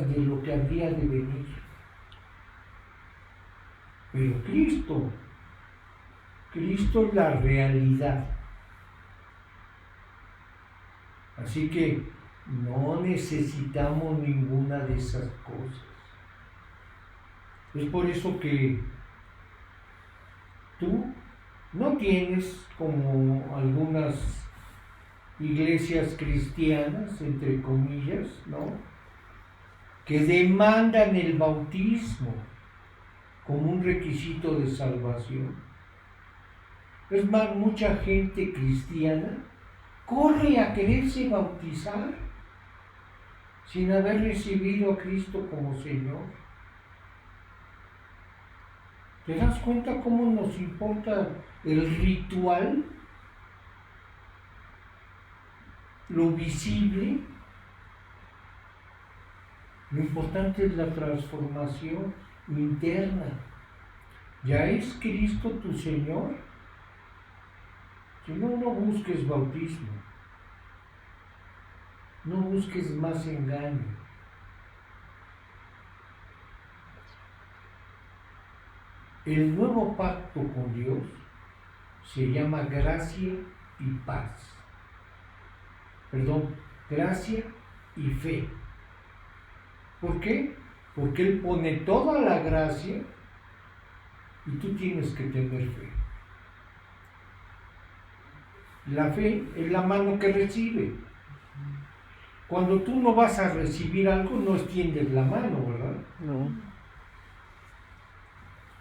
de lo que habría de venir. Pero Cristo es la realidad. Así que no necesitamos ninguna de esas cosas. Es por eso que tú no tienes, como algunas iglesias cristianas, entre comillas, ¿no?, que demandan el bautismo como un requisito de salvación. Es más, mucha gente cristiana corre a quererse bautizar sin haber recibido a Cristo como Señor. ¿Te das cuenta cómo nos importa el ritual? Lo visible. Lo importante es la transformación interna. ¿Ya es Cristo tu Señor? Si no, no busques bautismo. No busques más engaño. El nuevo pacto con Dios se llama gracia y paz. Perdón, gracia y fe. ¿Por qué? Porque Él pone toda la gracia y tú tienes que tener fe. La fe es la mano que recibe. Cuando tú no vas a recibir algo, no extiendes la mano, ¿verdad? No.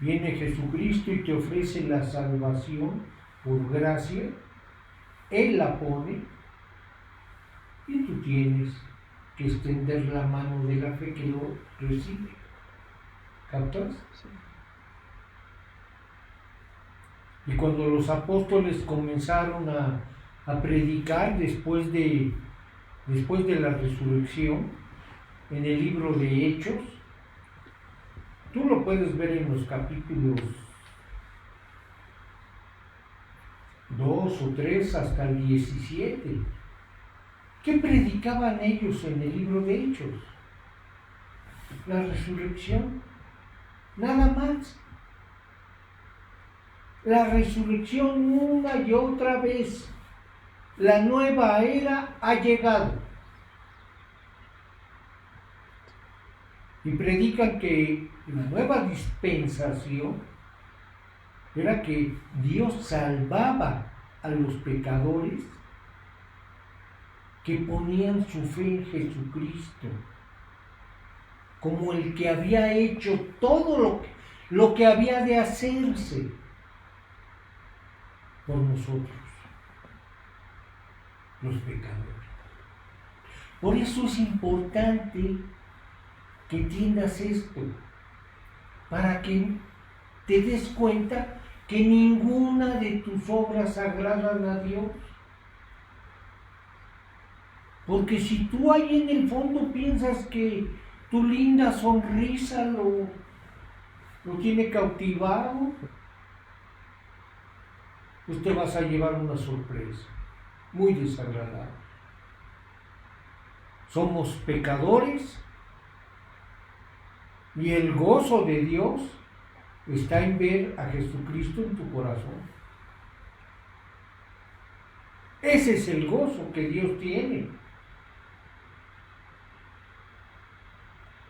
Viene Jesucristo y te ofrece la salvación por gracia. Él la pone y tú tienes que extender la mano de la fe que lo recibe. ¿Captas? Sí. Y cuando los apóstoles comenzaron a predicar después de la resurrección, en el libro de Hechos. Tú lo puedes ver en los capítulos 2 o 3 hasta el 17. ¿Qué predicaban ellos en el libro de Hechos? La resurrección. Nada más. La resurrección una y otra vez. La nueva era ha llegado. Y predican que la nueva dispensación era que Dios salvaba a los pecadores que ponían su fe en Jesucristo, como el que había hecho todo lo que había de hacerse por nosotros, los pecadores. Por eso es importante que entiendas esto, para que te des cuenta que ninguna de tus obras agradan a Dios. Porque si tú ahí en el fondo piensas que tu linda sonrisa lo tiene cautivado, pues te vas a llevar una sorpresa muy desagradable. Somos pecadores y el gozo de Dios está en ver a Jesucristo en tu corazón. Ese es el gozo que Dios tiene.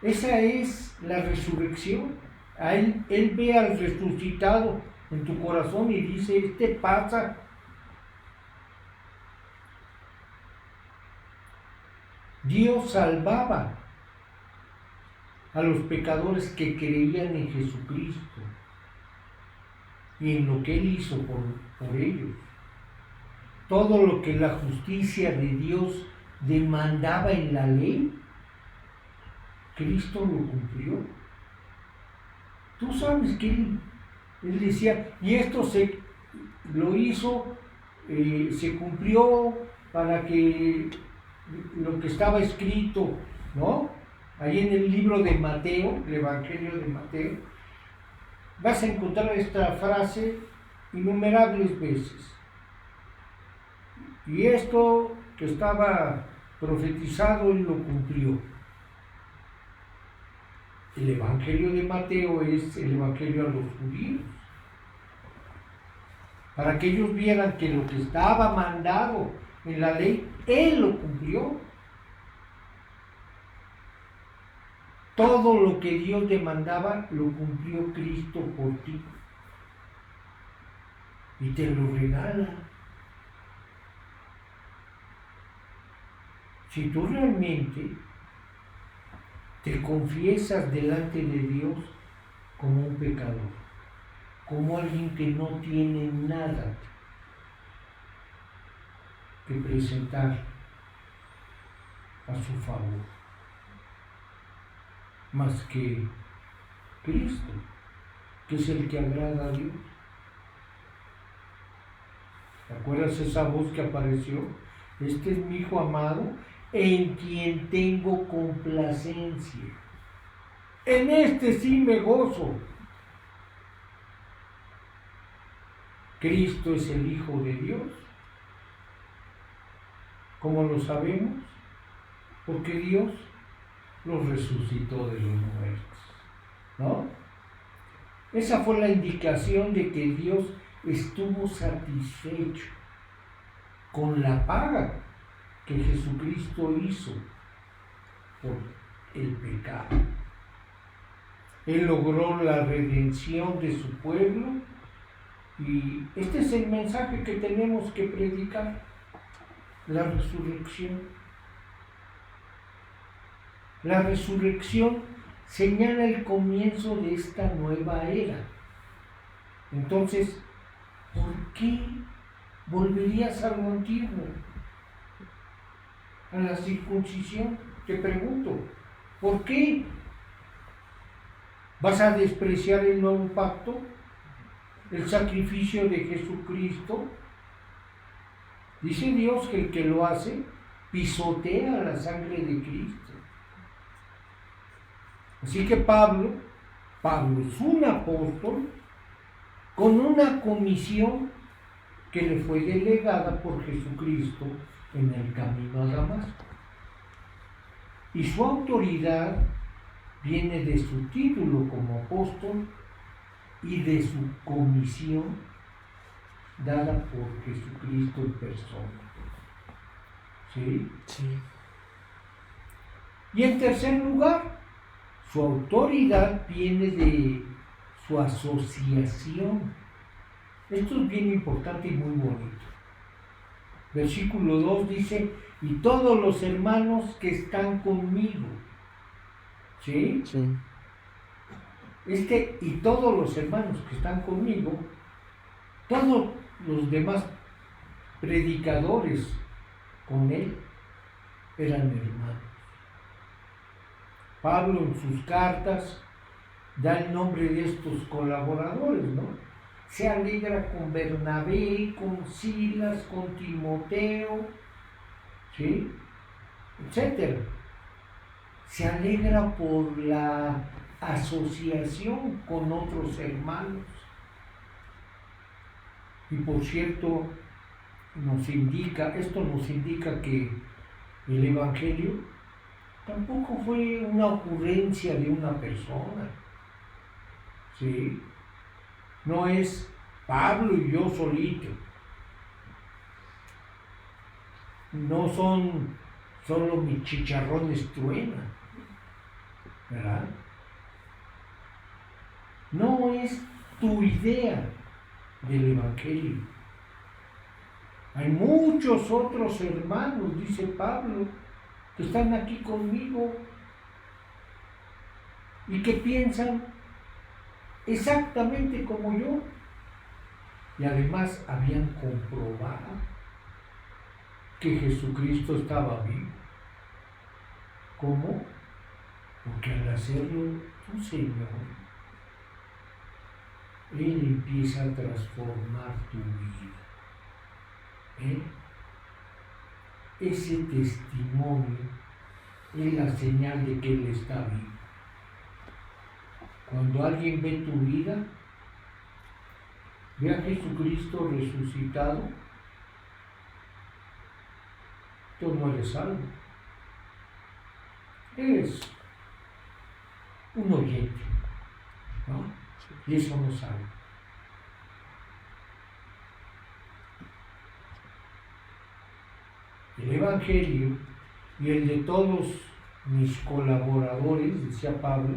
Esa es la resurrección. Él ve al resucitado en tu corazón y dice, este pasa. Dios salvaba a los pecadores que creían en Jesucristo y en lo que Él hizo por ellos. Todo lo que la justicia de Dios demandaba en la ley, Cristo lo cumplió. Tú sabes que Él decía, y esto lo hizo, se cumplió para que lo que estaba escrito, ¿no? Ahí en el libro de Mateo, el Evangelio de Mateo, vas a encontrar esta frase innumerables veces. Y esto que estaba profetizado, Él lo cumplió. El Evangelio de Mateo es el Evangelio a los judíos, para que ellos vieran que lo que estaba mandado en la ley, Él lo cumplió. Todo lo que Dios demandaba, lo cumplió Cristo por ti. Y te lo regala. Si tú realmente te confiesas delante de Dios como un pecador, como alguien que no tiene nada que presentar a su favor, más que Cristo, que es el que agrada a Dios. ¿Te acuerdas esa voz que apareció? Este es mi Hijo amado, en quien tengo complacencia. En este sí me gozo. Cristo es el Hijo de Dios. ¿Cómo lo sabemos? Porque Dios los resucitó de los muertos, ¿no? Esa fue la indicación de que Dios estuvo satisfecho con la paga que Jesucristo hizo por el pecado. Él logró la redención de su pueblo y este es el mensaje que tenemos que predicar, la resurrección. La resurrección señala el comienzo de esta nueva era. Entonces, ¿por qué volverías a lo antiguo? A la circuncisión, te pregunto, ¿por qué? ¿Vas a despreciar el nuevo pacto? ¿El sacrificio de Jesucristo? Dice Dios que el que lo hace pisotea la sangre de Cristo. Así que Pablo es un apóstol con una comisión que le fue delegada por Jesucristo en el camino a Damasco. Y su autoridad viene de su título como apóstol y de su comisión dada por Jesucristo en persona. ¿Sí? Sí. Y en tercer lugar, su autoridad viene de su asociación. Esto es bien importante y muy bonito. Versículo 2 dice, y todos los hermanos que están conmigo. ¿Sí? Sí. Y todos los hermanos que están conmigo, todos los demás predicadores con él eran hermanos. Pablo en sus cartas da el nombre de estos colaboradores, ¿no? Se alegra con Bernabé, con Silas, con Timoteo, ¿sí? Etcétera. Se alegra por la asociación con otros hermanos. Y por cierto, esto nos indica que el Evangelio tampoco fue una ocurrencia de una persona. ¿Sí? No es Pablo y yo solito. No son solo mis chicharrones truenan, ¿verdad? No es tu idea del Evangelio. Hay muchos otros hermanos, dice Pablo, que están aquí conmigo y que piensan exactamente como yo. Y además habían comprobado que Jesucristo estaba vivo. ¿Cómo? Porque al hacerlo tu Señor, Él empieza a transformar tu vida. Ese testimonio es la señal de que Él está vivo. Cuando alguien ve tu vida, ve a Jesucristo resucitado, tú no eres salvo. Eres un oyente, ¿no? Y eso no salva. El Evangelio y el de todos mis colaboradores, decía Pablo,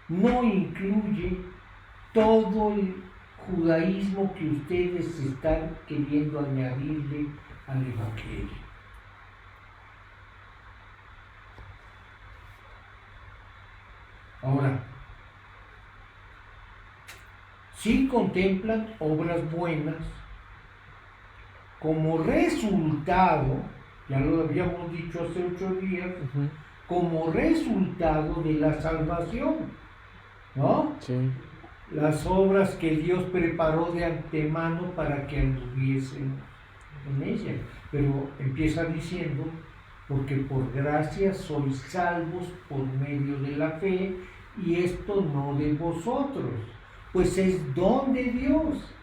no incluye todo el judaísmo que ustedes están queriendo añadirle al Evangelio. Ahora, sí contemplan obras buenas como resultado, ya lo habíamos dicho hace 8 días, como resultado de la salvación, ¿no? Sí. Las obras que Dios preparó de antemano para que anduviesen en ella. Pero empieza diciendo, porque por gracia sois salvos por medio de la fe, y esto no de vosotros, pues es don de Dios.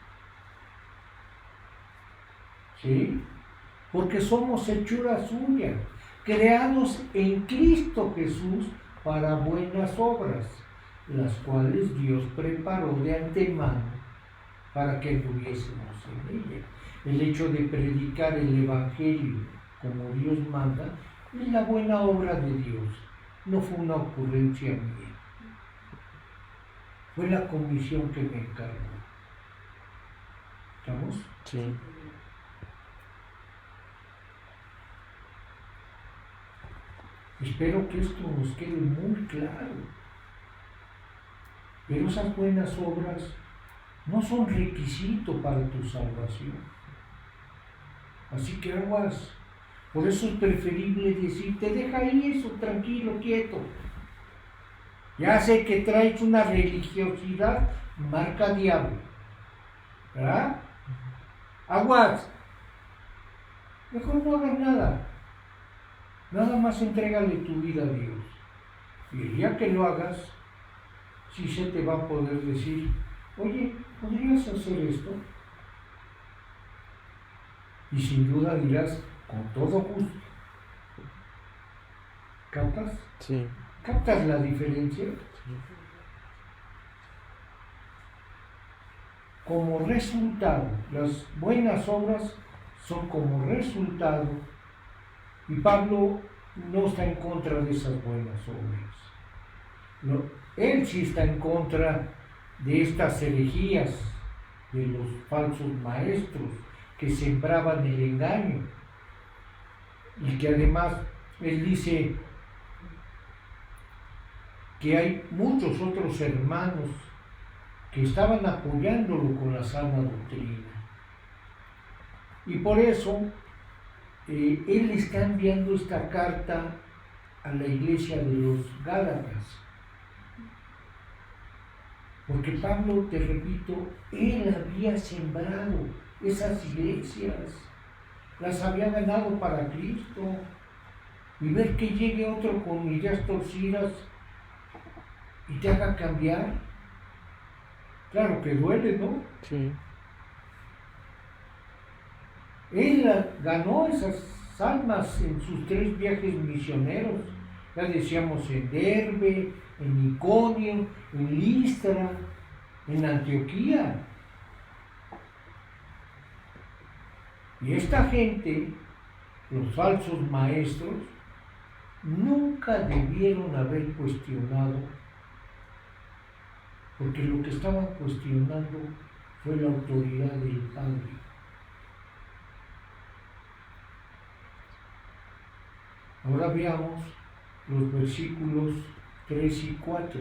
¿Sí? Porque somos hechura suya, creados en Cristo Jesús para buenas obras, las cuales Dios preparó de antemano para que anduviésemos en ella. El hecho de predicar el Evangelio como Dios manda es la buena obra de Dios, no fue una ocurrencia mía, fue la comisión que me encargó. ¿Estamos? Sí. Espero que esto nos quede muy claro. Pero esas buenas obras no son requisito para tu salvación. Así que aguas. Por eso es preferible decirte, deja ahí eso, tranquilo, quieto. Ya sé que traes una religiosidad marca diablo. ¿Verdad? Aguas. Mejor no hagas nada. Nada más entrégale tu vida a Dios. Y el día que lo hagas, sí se te va a poder decir, oye, ¿podrías hacer esto? Y sin duda dirás, con todo gusto. ¿Captas? Sí. ¿Captas la diferencia? Como resultado, las buenas obras son como resultado, y Pablo no está en contra de esas buenas obras. No, él sí está en contra de estas herejías de los falsos maestros que sembraban el engaño, y que además él dice que hay muchos otros hermanos que estaban apoyándolo con la sana doctrina. Y por eso él está enviando esta carta a la iglesia de los Gálatas. Porque Pablo, te repito, él había sembrado esas iglesias, las había ganado para Cristo. Y ver que llegue otro con ideas torcidas y te haga cambiar, claro que duele, ¿no? Sí. Él ganó esas almas en sus 3 viajes misioneros. Ya decíamos en Derbe, en Iconio, en Listra, en Antioquía. Y esta gente, los falsos maestros, nunca debieron haber cuestionado, porque lo que estaban cuestionando fue la autoridad del Padre. Ahora veamos los versículos 3 y 4.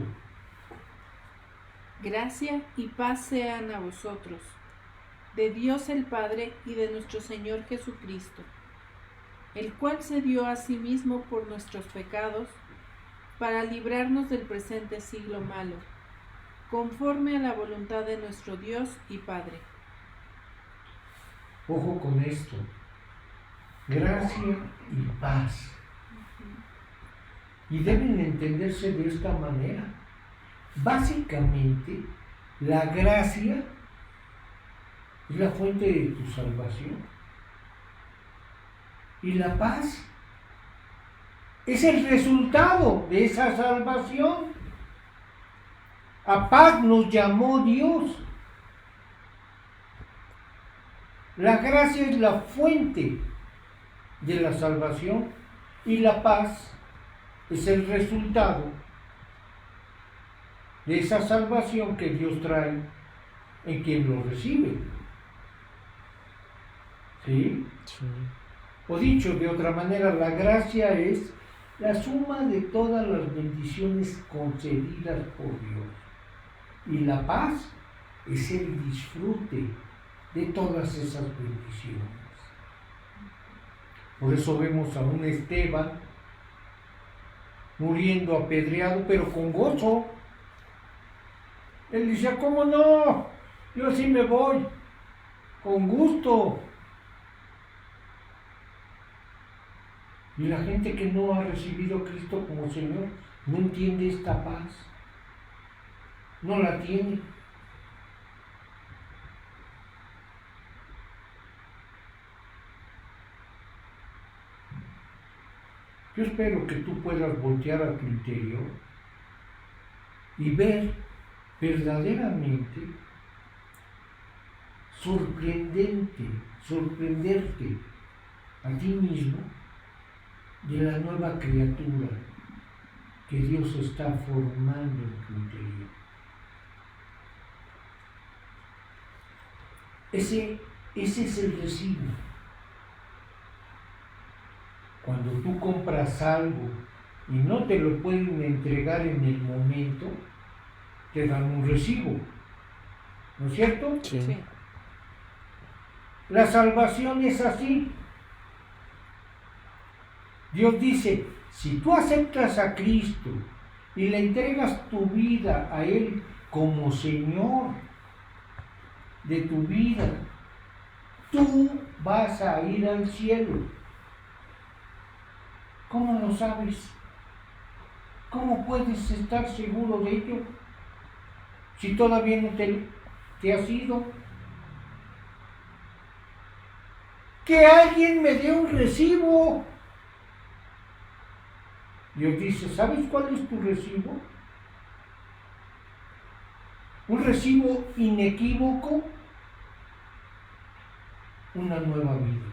Gracia y paz sean a vosotros, de Dios el Padre y de nuestro Señor Jesucristo, el cual se dio a sí mismo por nuestros pecados, para librarnos del presente siglo malo, conforme a la voluntad de nuestro Dios y Padre. Ojo con esto. Gracia y paz. Y deben entenderse de esta manera. Básicamente, la gracia es la fuente de tu salvación. Y la paz es el resultado de esa salvación. A paz nos llamó Dios. La gracia es la fuente de la salvación y la paz es el resultado de esa salvación que Dios trae en quien lo recibe. ¿Sí? Sí. O dicho de otra manera, la gracia es la suma de todas las bendiciones concedidas por Dios. Y la paz es el disfrute de todas esas bendiciones. Por eso vemos a un Esteban muriendo apedreado, pero con gozo. Él decía, ¿cómo no? Yo sí me voy, con gusto. Y la gente que no ha recibido a Cristo como Señor no entiende esta paz. No la tiene. Yo espero que tú puedas voltear a tu interior y ver verdaderamente sorprenderte a ti mismo de la nueva criatura que Dios está formando en tu interior. Ese es el recibo. Cuando tú compras algo y no te lo pueden entregar en el momento, te dan un recibo. ¿No es cierto? Sí. Sí. La salvación es así. Dios dice, si tú aceptas a Cristo y le entregas tu vida a Él como Señor de tu vida, tú vas a ir al cielo. ¿Cómo lo sabes? ¿Cómo puedes estar seguro de ello si todavía no te has ido? Que alguien me dé un recibo. Dios dice, ¿sabes cuál es tu recibo? Un recibo inequívoco, una nueva vida.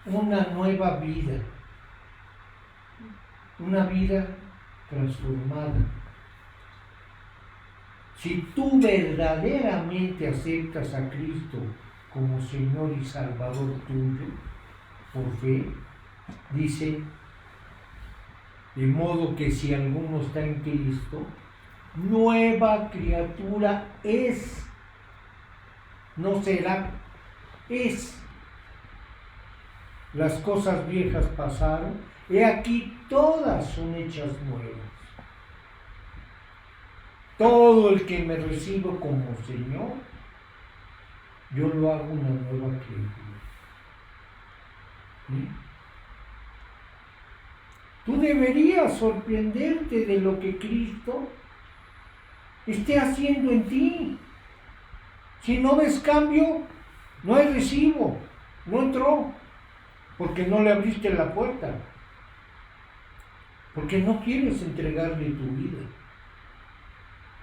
Una nueva vida. Una vida transformada. Si tú verdaderamente aceptas a Cristo como Señor y Salvador tuyo, por fe, dice, de modo que si alguno está en Cristo, nueva criatura es, no será, es. Las cosas viejas pasaron, he aquí todas son hechas nuevas. Todo el que me reciba como Señor, yo lo hago una nueva criatura. ¿Sí? Tú deberías sorprenderte de lo que Cristo esté haciendo en ti. Si no ves cambio, no hay recibo, no entró, porque no le abriste la puerta, porque no quieres entregarle tu vida,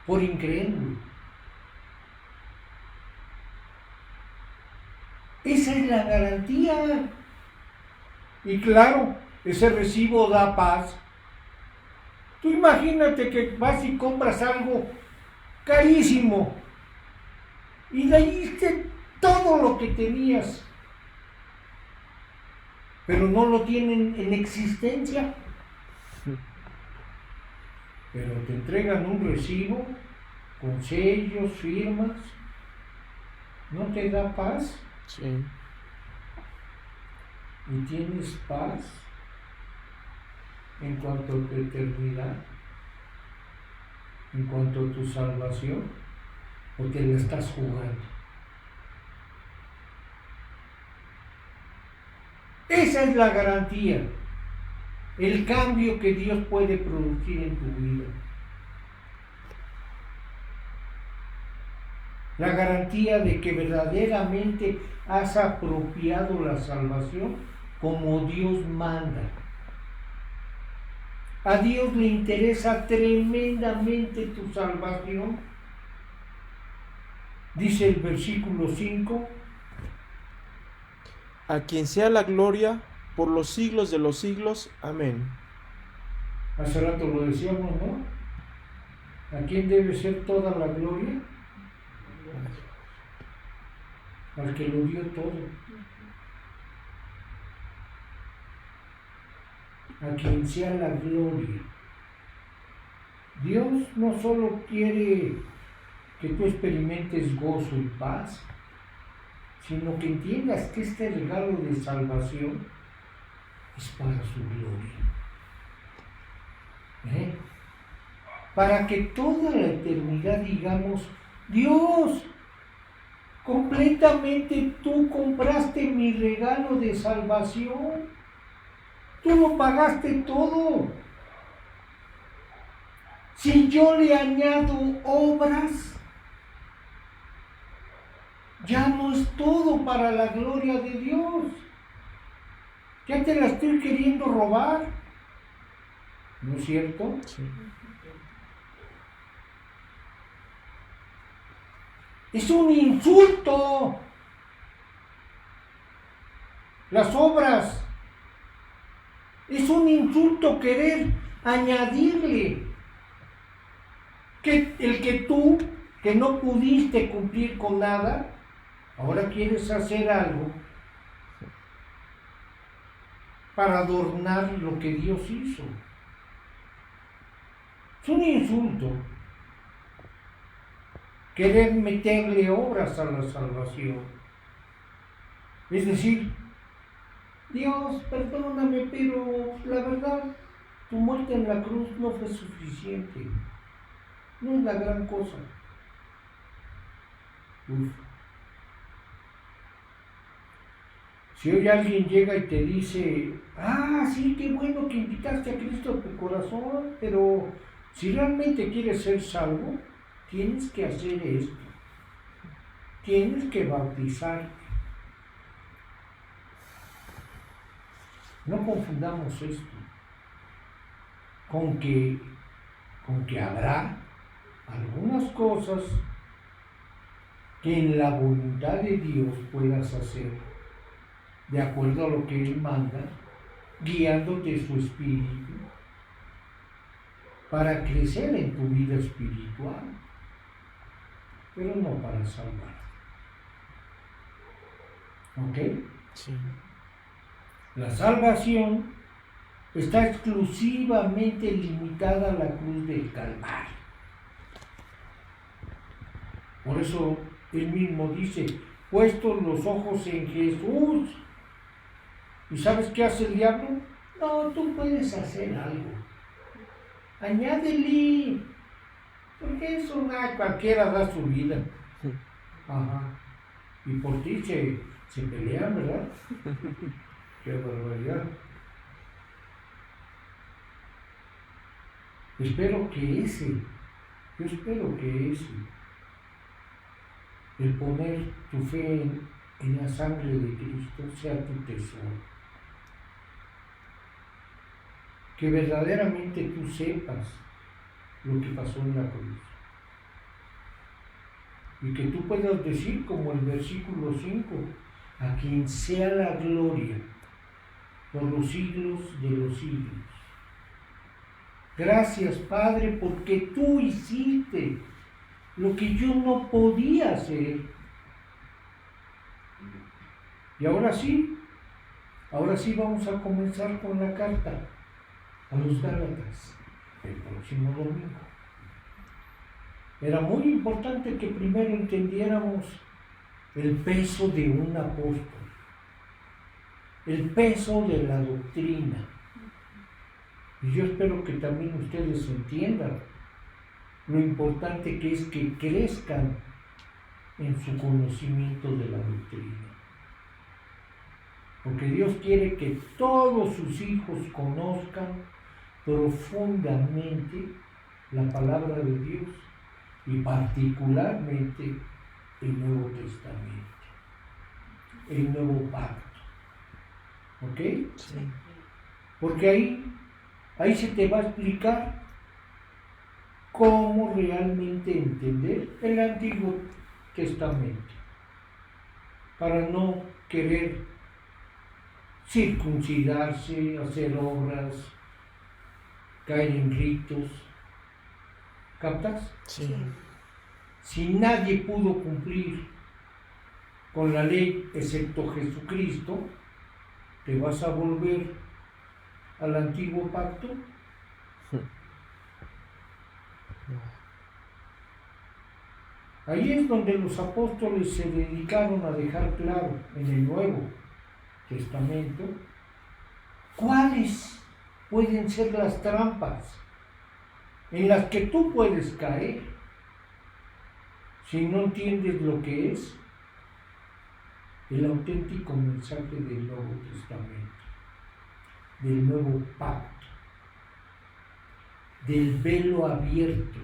por incrédulo. Esa es la garantía. Y claro, ese recibo da paz. Tú imagínate que vas y compras algo carísimo y le diste todo lo que tenías, pero no lo tienen en existencia. Pero te entregan un recibo con sellos, firmas. ¿No te da paz? Sí. Y tienes paz en cuanto a tu eternidad, en cuanto a tu salvación, o te la estás jugando. Esa es la garantía, el cambio que Dios puede producir en tu vida. La garantía de que verdaderamente has apropiado la salvación como Dios manda. A Dios le interesa tremendamente tu salvación. Dice el versículo 5. A quien sea la gloria por los siglos de los siglos. Amén. Hace rato lo decíamos, ¿no? ¿A quién debe ser toda la gloria? Al que lo dio todo. A quien sea la gloria. Dios no solo quiere que tú experimentes gozo y paz, sino que entiendas que este regalo de salvación es para su gloria. Para que toda la eternidad digamos, Dios, completamente tú compraste mi regalo de salvación. Tú lo pagaste todo. Si yo le añado obras, ya no es todo para la gloria de Dios. Ya te la estoy queriendo robar. ¿No es cierto? Sí. Es un insulto. Las obras. Es un insulto querer añadirle que el que tú, que no pudiste cumplir con nada, ahora quieres hacer algo para adornar lo que Dios hizo. Es un insulto querer meterle obras a la salvación. Es decir, Dios, perdóname, pero la verdad, tu muerte en la cruz no fue suficiente. No es la gran cosa. Si hoy alguien llega y te dice, sí, qué bueno que invitaste a Cristo a tu corazón, pero si realmente quieres ser salvo, tienes que hacer esto. Tienes que bautizarte. No confundamos esto con que habrá algunas cosas que en la voluntad de Dios puedas hacer de acuerdo a lo que Él manda, guiándote su espíritu para crecer en tu vida espiritual, pero no para salvar. ¿Ok? Sí. La salvación está exclusivamente limitada a la cruz del Calvario. Por eso Él mismo dice, puestos los ojos en Jesús. ¿Y sabes qué hace el diablo? No, tú puedes hacer algo. Añádele. Porque eso cualquiera da su vida. Ajá. Y por ti se pelean, ¿verdad? Qué barbaridad. Yo espero que el poner tu fe en la sangre de Cristo sea tu tesoro. Que verdaderamente tú sepas lo que pasó en la cruz. Y que tú puedas decir, como el versículo 5, a quien sea la gloria por los siglos de los siglos. Gracias, Padre, porque tú hiciste lo que yo no podía hacer. Y ahora sí vamos a comenzar con la carta a los Gálatas el próximo domingo. Era muy importante que primero entendiéramos el peso de un apóstol, el peso de la doctrina. Y yo espero que también ustedes entiendan lo importante que es que crezcan en su conocimiento de la doctrina. Porque Dios quiere que todos sus hijos conozcan profundamente la palabra de Dios y particularmente el Nuevo Testamento, el Nuevo Pacto. ¿Ok? Sí. Porque ahí se te va a explicar cómo realmente entender el Antiguo Testamento, para no querer circuncidarse, hacer obras, caer en ritos. ¿Captas? Sí. Si nadie pudo cumplir con la ley excepto Jesucristo, ¿te vas a volver al antiguo pacto? Ahí es donde los apóstoles se dedicaron a dejar claro en el Nuevo Testamento cuáles pueden ser las trampas en las que tú puedes caer si no entiendes lo que es el auténtico mensaje del Nuevo Testamento, del Nuevo Pacto, del velo abierto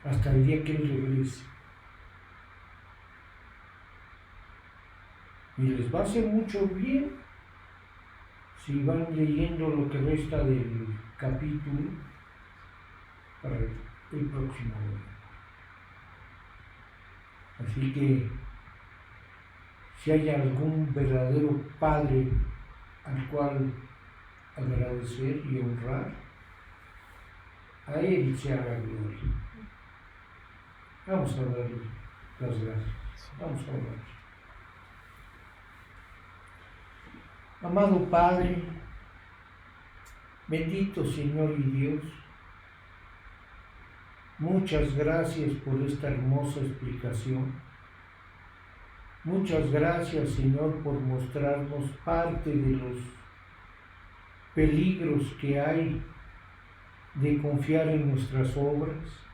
hasta el día que Él regrese. Y les va a hacer mucho bien si van leyendo lo que resta del capítulo para el próximo domingo. Así que si hay algún verdadero Padre al cual agradecer y honrar, a Él se haga gloria. Vamos a darle las gracias. Vamos a orar. Amado Padre, bendito Señor y Dios, muchas gracias por esta hermosa explicación. Muchas gracias, Señor, por mostrarnos parte de los peligros que hay de confiar en nuestras obras,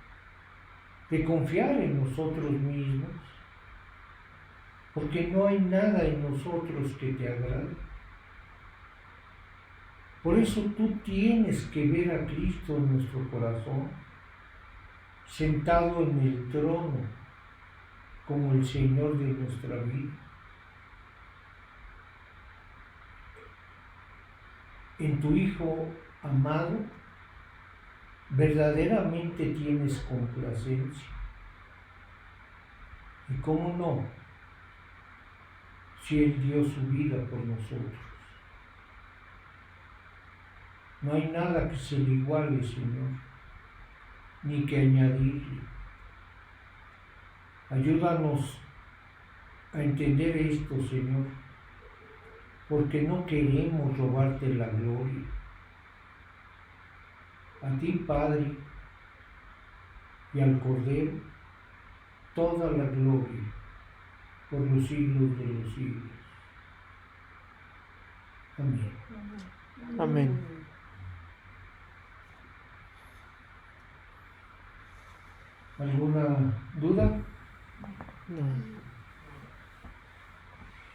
de confiar en nosotros mismos, porque no hay nada en nosotros que te agrade. Por eso tú tienes que ver a Cristo en nuestro corazón, sentado en el trono, como el Señor de nuestra vida. En tu Hijo amado, verdaderamente tienes complacencia. Y cómo no, si Él dio su vida por nosotros. No hay nada que se le iguale, Señor, ni que añadirle. Ayúdanos a entender esto, Señor, porque no queremos robarte la gloria. A ti, Padre, y al Cordero, toda la gloria por los siglos de los siglos. Amén. Amén. ¿Alguna duda? No.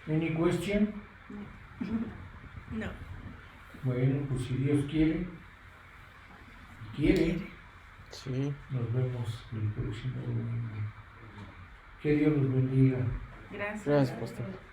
Any question? No. Bueno, pues si Dios quiere, Sí. nos vemos el próximo domingo. Que Dios los bendiga. Gracias. Gracias, pastor.